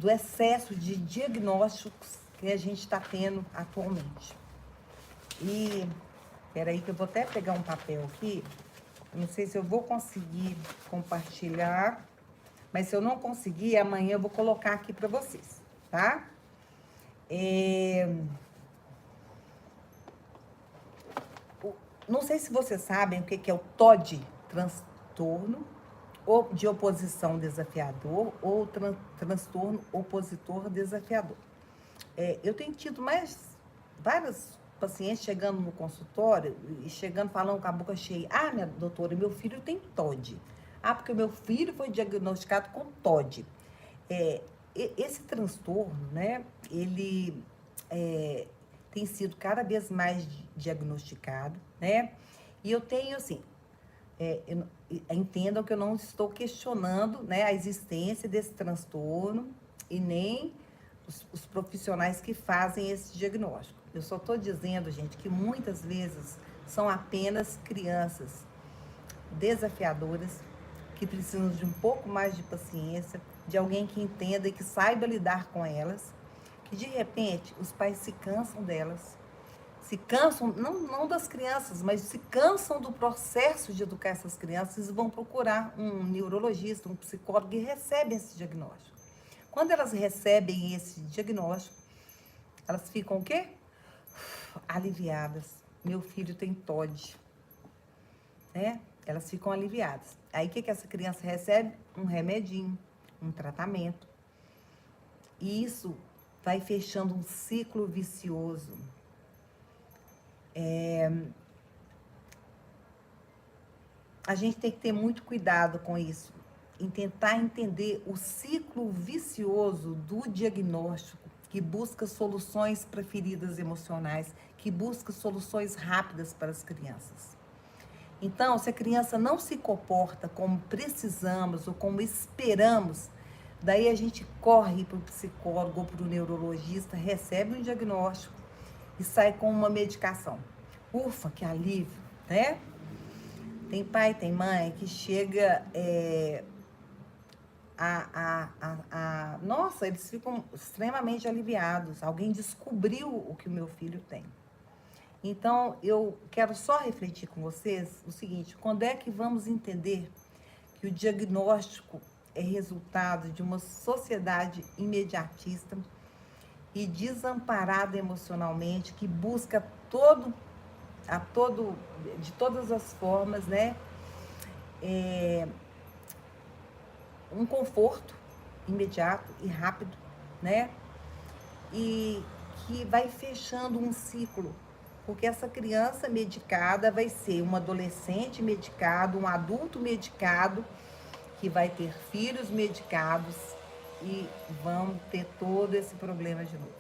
excesso de diagnósticos que a gente está tendo atualmente. E, peraí que eu vou até pegar um papel aqui, não sei se eu vou conseguir compartilhar, mas se eu não conseguir, amanhã eu vou colocar aqui para vocês, tá? Não sei se vocês sabem o que é o TOD, transtorno de oposição desafiador, ou transtorno opositor desafiador. Eu tenho tido vários pacientes chegando no consultório e chegando falando com a boca cheia. Ah, minha doutora, meu filho tem TOD. Ah, porque meu filho foi diagnosticado com TOD. Esse transtorno, né, ele tem sido cada vez mais diagnosticado, né? E eu tenho, assim, entendam que eu não estou questionando, né, a existência desse transtorno e nem os profissionais que fazem esse diagnóstico. Eu só estou dizendo, gente, que muitas vezes são apenas crianças desafiadoras que precisam de um pouco mais de paciência, de alguém que entenda e que saiba lidar com elas, que de repente os pais se cansam delas, se cansam, não das crianças, mas se cansam do processo de educar essas crianças e vão procurar um neurologista, um psicólogo e recebem esse diagnóstico. Quando elas recebem esse diagnóstico, elas ficam o quê? Aliviadas. Meu filho tem TOD, né? Elas ficam aliviadas. Aí o que essa criança recebe? Um remedinho, um tratamento. E isso vai fechando um ciclo vicioso. A gente tem que ter muito cuidado com isso, em tentar entender o ciclo vicioso do diagnóstico, que busca soluções para feridas emocionais, que busca soluções rápidas para as crianças. Então, se a criança não se comporta como precisamos ou como esperamos, daí a gente corre para o psicólogo ou para o neurologista, recebe um diagnóstico e sai com uma medicação. Ufa, que alívio, né? Tem pai, tem mãe que chega nossa, eles ficam extremamente aliviados. Alguém descobriu o que o meu filho tem. Então, eu quero só refletir com vocês o seguinte: quando é que vamos entender que o diagnóstico é resultado de uma sociedade imediatista e desamparada emocionalmente, que busca de todas as formas, né, um conforto imediato e rápido, né, e que vai fechando um ciclo, porque essa criança medicada vai ser um adolescente medicado, um adulto medicado, que vai ter filhos medicados e vão ter todo esse problema de novo.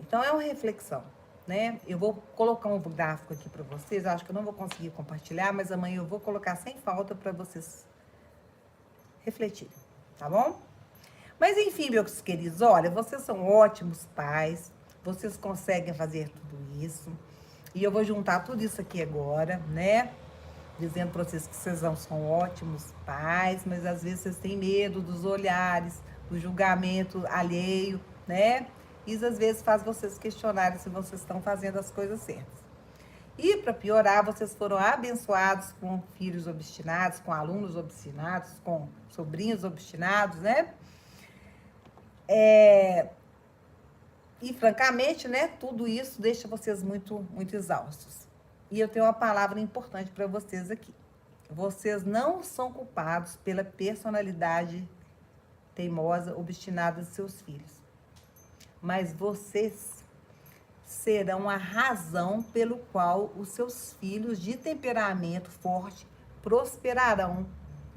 Então, é uma reflexão, né? Eu vou colocar um gráfico aqui para vocês, acho que eu não vou conseguir compartilhar, mas amanhã eu vou colocar sem falta para vocês refletirem, tá bom? Mas enfim, meus queridos, olha, vocês são ótimos pais, vocês conseguem fazer tudo isso, e eu vou juntar tudo isso aqui agora, né? Dizendo para vocês que vocês não são ótimos pais, mas às vezes vocês têm medo dos olhares, o julgamento alheio, né? Isso às vezes faz vocês questionarem se vocês estão fazendo as coisas certas. E para piorar, vocês foram abençoados com filhos obstinados, com alunos obstinados, com sobrinhos obstinados, né? E francamente, né, tudo isso deixa vocês muito, muito exaustos. E eu tenho uma palavra importante para vocês aqui. Vocês não são culpados pela personalidade teimosa, obstinada de seus filhos. Mas vocês serão a razão pelo qual os seus filhos de temperamento forte prosperarão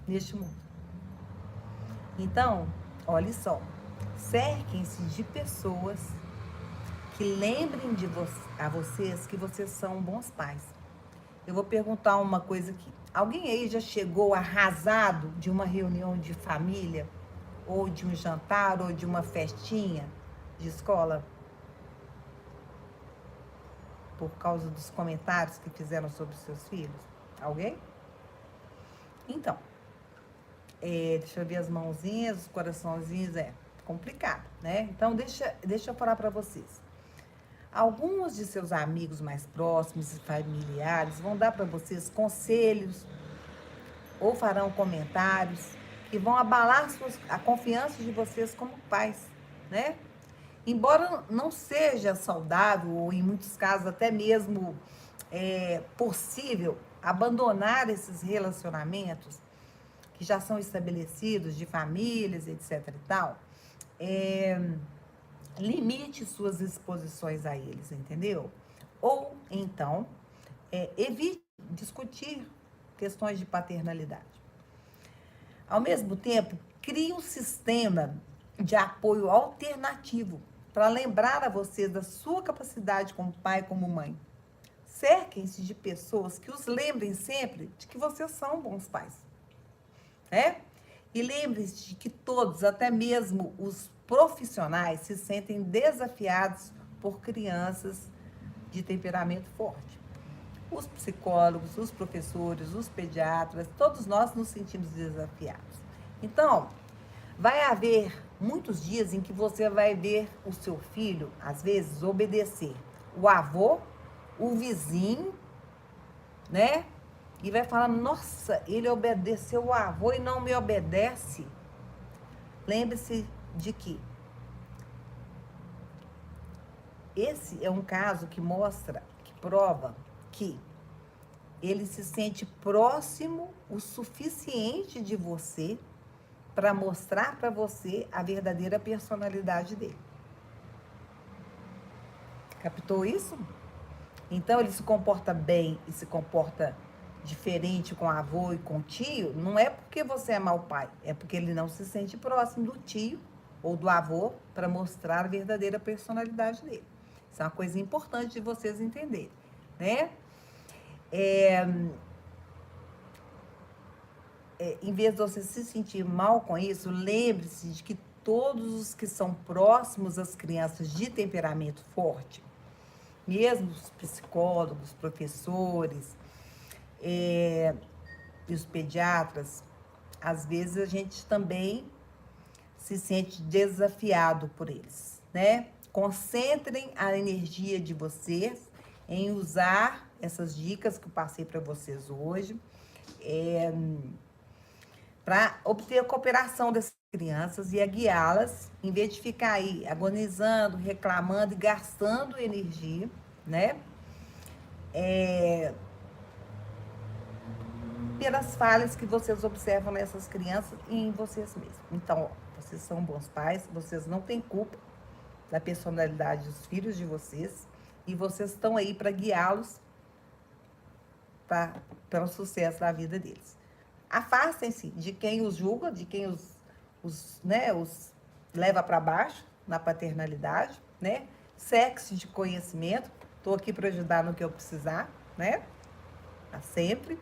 neste mundo. Então, olhe só, cerquem-se de pessoas que lembrem a vocês que vocês são bons pais. Eu vou perguntar uma coisa aqui. Alguém aí já chegou arrasado de uma reunião de família, ou de um jantar, ou de uma festinha de escola? Por causa dos comentários que fizeram sobre os seus filhos? Alguém? Então, deixa eu ver as mãozinhas, os coraçãozinhos, complicado, né? Então, deixa eu falar para vocês. Alguns de seus amigos mais próximos e familiares vão dar para vocês conselhos ou farão comentários que vão abalar a confiança de vocês como pais, né? Embora não seja saudável, ou em muitos casos até mesmo possível, abandonar esses relacionamentos que já são estabelecidos, de famílias, etc e tal, limite suas exposições a eles, entendeu? Ou, então, evite discutir questões de paternalidade. Ao mesmo tempo, crie um sistema de apoio alternativo para lembrar a vocês da sua capacidade como pai e como mãe. Cerquem-se de pessoas que os lembrem sempre de que vocês são bons pais. E lembre-se de que todos, até mesmo os profissionais, se sentem desafiados por crianças de temperamento forte. Os psicólogos, os professores, os pediatras, todos nós nos sentimos desafiados. Então, vai haver muitos dias em que você vai ver o seu filho, às vezes, obedecer o avô, o vizinho, né? E vai falar, nossa, ele obedeceu o avô e não me obedece. Lembre-se de que esse é um caso que mostra, que prova que ele se sente próximo o suficiente de você para mostrar para você a verdadeira personalidade dele. Captou isso? Então, ele se comporta bem e se comporta diferente com o avô e com o tio, não é porque você é mau pai, é porque ele não se sente próximo do tio ou do avô para mostrar a verdadeira personalidade dele. Isso é uma coisa importante de vocês entenderem, né? Em vez de você se sentir mal com isso, lembre-se de que todos os que são próximos às crianças de temperamento forte, mesmo os psicólogos, professores, e os pediatras, às vezes a gente também se sente desafiado por eles, né? Concentrem a energia de vocês em usar essas dicas que eu passei para vocês hoje, para obter a cooperação dessas crianças e a guiá-las, em vez de ficar aí agonizando, reclamando e gastando energia, né? Pelas falhas que vocês observam nessas crianças e em vocês mesmos. Então, vocês são bons pais, vocês não têm culpa da personalidade dos filhos de vocês e vocês estão aí para guiá-los para o sucesso da vida deles. Afastem-se de quem os julga, de quem os leva para baixo na paternalidade, né? Cerque-se de conhecimento. Estou aqui para ajudar no que eu precisar, né? Sempre.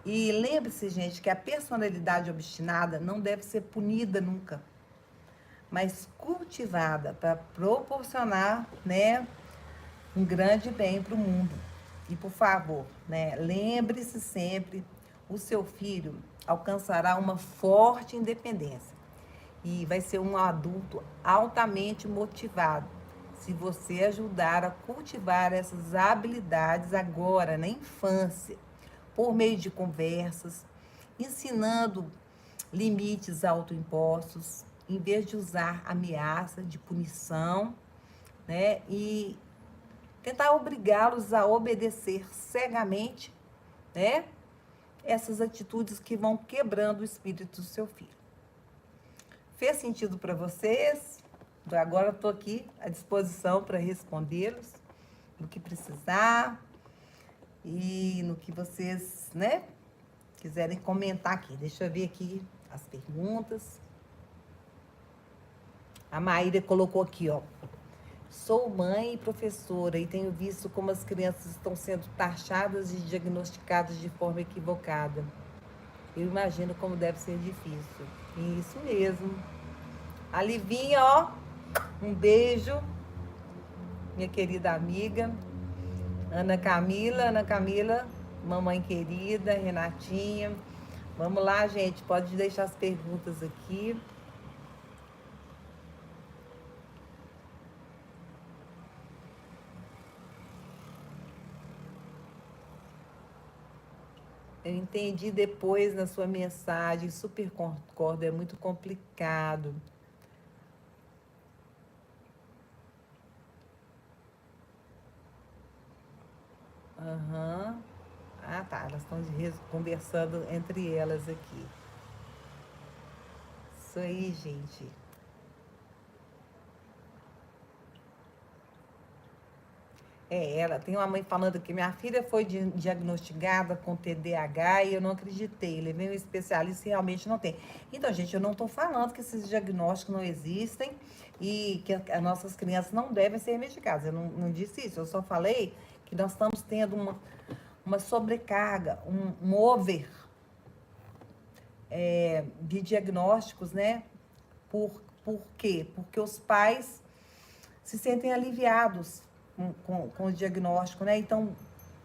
E lembre-se, gente, que a personalidade obstinada não deve ser punida nunca, mas cultivada para proporcionar, né, um grande bem para o mundo. E, por favor, né, lembre-se sempre, o seu filho alcançará uma forte independência. e vai ser um adulto altamente motivado. Se você ajudar a cultivar essas habilidades agora, na infância, por meio de conversas, ensinando limites autoimpostos, em vez de usar ameaça de punição, né? E tentar obrigá-los a obedecer cegamente, né? Essas atitudes que vão quebrando o espírito do seu filho. Fez sentido para vocês? Agora estou aqui à disposição para respondê-los no que precisar e no que vocês, né, quiserem comentar aqui. Deixa eu ver aqui as perguntas. A Maíra colocou aqui, ó. Sou mãe e professora e tenho visto como as crianças estão sendo taxadas e diagnosticadas de forma equivocada. Eu imagino como deve ser difícil. Isso mesmo. A Livinha, ó, um beijo, minha querida amiga. Ana Camila, mamãe querida, Renatinha. Vamos lá, gente, pode deixar as perguntas aqui. Eu entendi depois na sua mensagem, super concordo, é muito complicado. Aham. Ah, tá, elas estão conversando entre elas aqui. Isso aí, gente. Ela tem uma mãe falando que minha filha foi diagnosticada com TDAH e eu não acreditei. Levei um especialista e realmente não tem. Então, gente, eu não estou falando que esses diagnósticos não existem e que as nossas crianças não devem ser medicadas. Eu não disse isso. Eu só falei que nós estamos tendo uma sobrecarga, um over de diagnósticos, né? Por quê? Porque os pais se sentem aliviados com o diagnóstico, né? Então,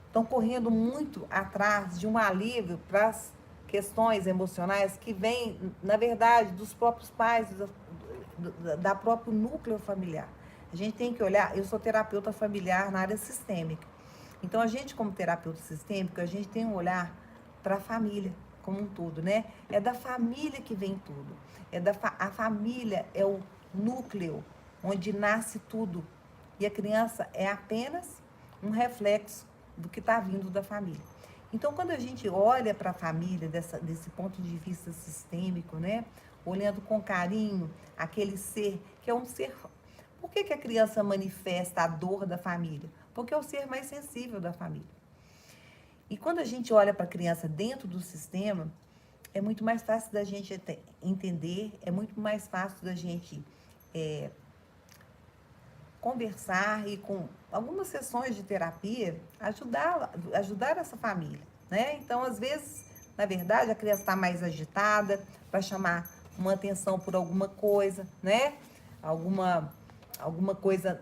estão correndo muito atrás de um alívio para as questões emocionais que vêm, na verdade, dos próprios pais, da próprio núcleo familiar. A gente tem que olhar, eu sou terapeuta familiar na área sistêmica. Então, a gente, como terapeuta sistêmico, a gente tem um olhar para a família como um todo, né? É da família que vem tudo. A família é o núcleo onde nasce tudo. E a criança é apenas um reflexo do que está vindo da família. Então, quando a gente olha para a família desse ponto de vista sistêmico, né? Olhando com carinho aquele ser, que é um ser. Por que a criança manifesta a dor da família? Porque é o ser mais sensível da família. E quando a gente olha para a criança dentro do sistema, é muito mais fácil da gente entender, é muito mais fácil da gente conversar e com algumas sessões de terapia ajudar essa família, né? Então, às vezes, na verdade, a criança está mais agitada, vai chamar uma atenção por alguma coisa, né? Alguma coisa,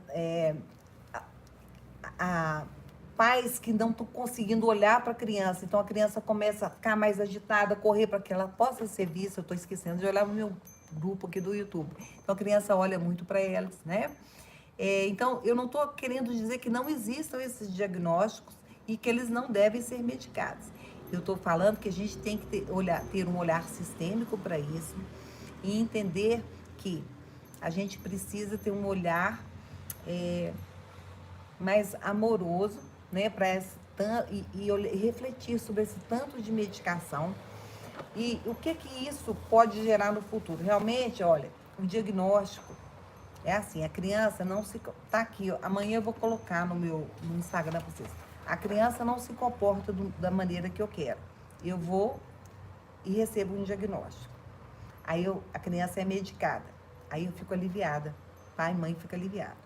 pais que não estão conseguindo olhar para a criança, então a criança começa a ficar mais agitada, correr para que ela possa ser vista. Eu estou esquecendo de olhar no meu grupo aqui do YouTube. Então a criança olha muito para elas, né? Então, eu não estou querendo dizer que não existam esses diagnósticos e que eles não devem ser medicados. Eu estou falando que a gente tem que ter um olhar sistêmico para isso e entender que a gente precisa ter um olhar mais amoroso, né, e refletir sobre esse tanto de medicação e o que isso pode gerar no futuro. Realmente, olha, o diagnóstico é assim, a criança não se... Tá aqui, ó, amanhã eu vou colocar no Instagram pra vocês. A criança não se comporta da maneira que eu quero. Eu vou e recebo um diagnóstico. Aí a criança é medicada. Aí eu fico aliviada. Pai e mãe ficam aliviados.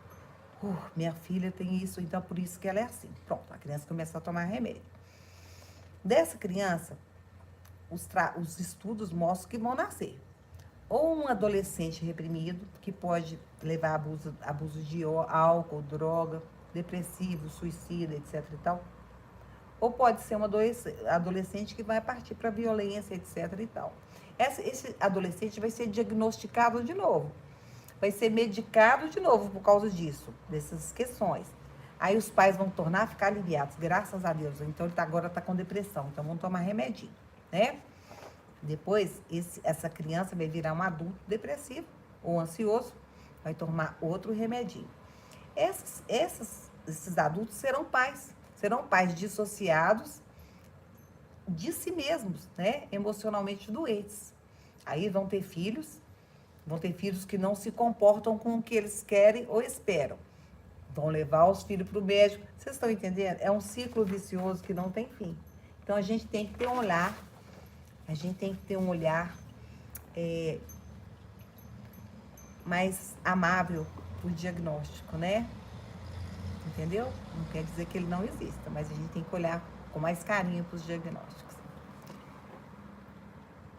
Minha filha tem isso, então por isso que ela é assim. Pronto, a criança começa a tomar remédio. Dessa criança, os estudos mostram que vão nascer ou um adolescente reprimido, que pode levar a abuso de álcool, droga, depressivo, suicida, etc e tal. Ou pode ser uma adolescente que vai partir para violência, etc e tal. Esse adolescente vai ser diagnosticado de novo. Vai ser medicado de novo por causa disso, dessas questões. Aí os pais vão tornar a ficar aliviados, graças a Deus. Então ele agora tá com depressão, então vão tomar remedinho, né? Depois, essa criança vai virar um adulto depressivo ou ansioso, vai tomar outro remedinho. Esses adultos serão pais dissociados de si mesmos, né? Emocionalmente doentes. Aí vão ter filhos que não se comportam com o que eles querem ou esperam. Vão levar os filhos para o médico. Vocês estão entendendo? É um ciclo vicioso que não tem fim. Então a gente tem que ter um olhar, mais amável pro diagnóstico, né? Entendeu? Não quer dizer que ele não exista, mas a gente tem que olhar com mais carinho para os diagnósticos.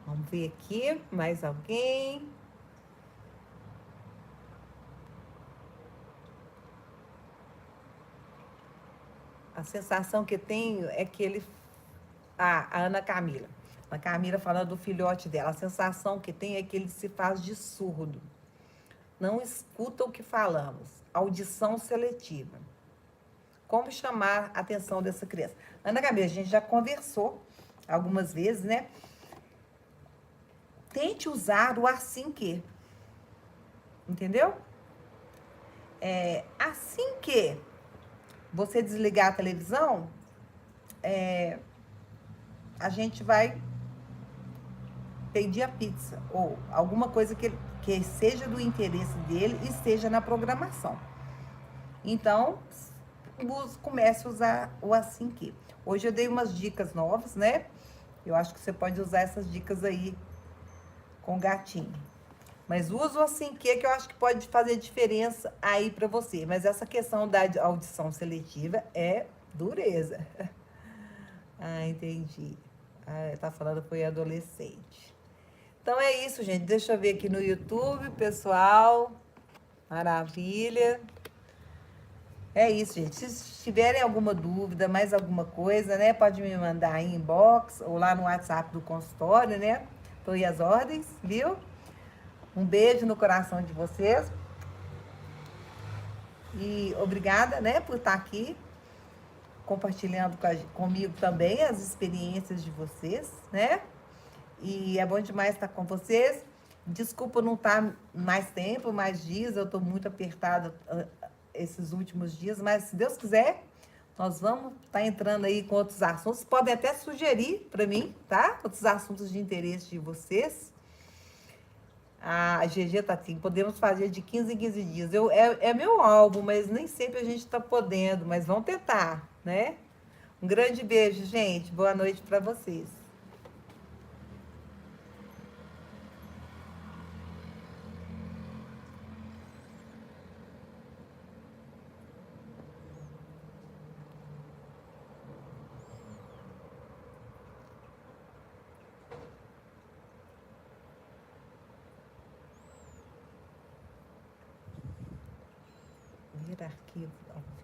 Vamos ver aqui, mais alguém? A sensação que tenho é que ele... a Ana Camila. A Camila falando do filhote dela. A sensação que tem é que ele se faz de surdo. Não escuta o que falamos. Audição seletiva. Como chamar a atenção dessa criança? Ana Camila, a gente já conversou algumas vezes, né? Tente usar o assim que. Entendeu? Assim que você desligar a televisão, a gente vai pedir a pizza. Ou alguma coisa que seja do interesse dele e esteja na programação. Então, comece a usar o assim que. Hoje eu dei umas dicas novas, né? Eu acho que você pode usar essas dicas aí com o gatinho. Mas usa o assim que eu acho que pode fazer diferença aí pra você. Mas essa questão da audição seletiva é dureza. Ah, entendi. Ah, tá falando que foi adolescente. Então é isso, gente. Deixa eu ver aqui no YouTube, pessoal. Maravilha. É isso, gente. Se tiverem alguma dúvida, mais alguma coisa, né? Pode me mandar aí em inbox ou lá no WhatsApp do consultório, né? Tô aí às ordens, viu? Um beijo no coração de vocês. E obrigada, né, por estar aqui compartilhando comigo também as experiências de vocês, né? E é bom demais estar com vocês. Desculpa não estar mais tempo, mais dias, eu estou muito apertada esses últimos dias, mas se Deus quiser, nós vamos estar entrando aí com outros assuntos. Podem até sugerir para mim, tá? Outros assuntos de interesse de vocês. A GG tá assim, podemos fazer de 15 em 15 dias. É meu alvo, mas nem sempre a gente está podendo, mas vamos tentar, né? Um grande beijo, gente. Boa noite para vocês. Ver arquivo ao vivo.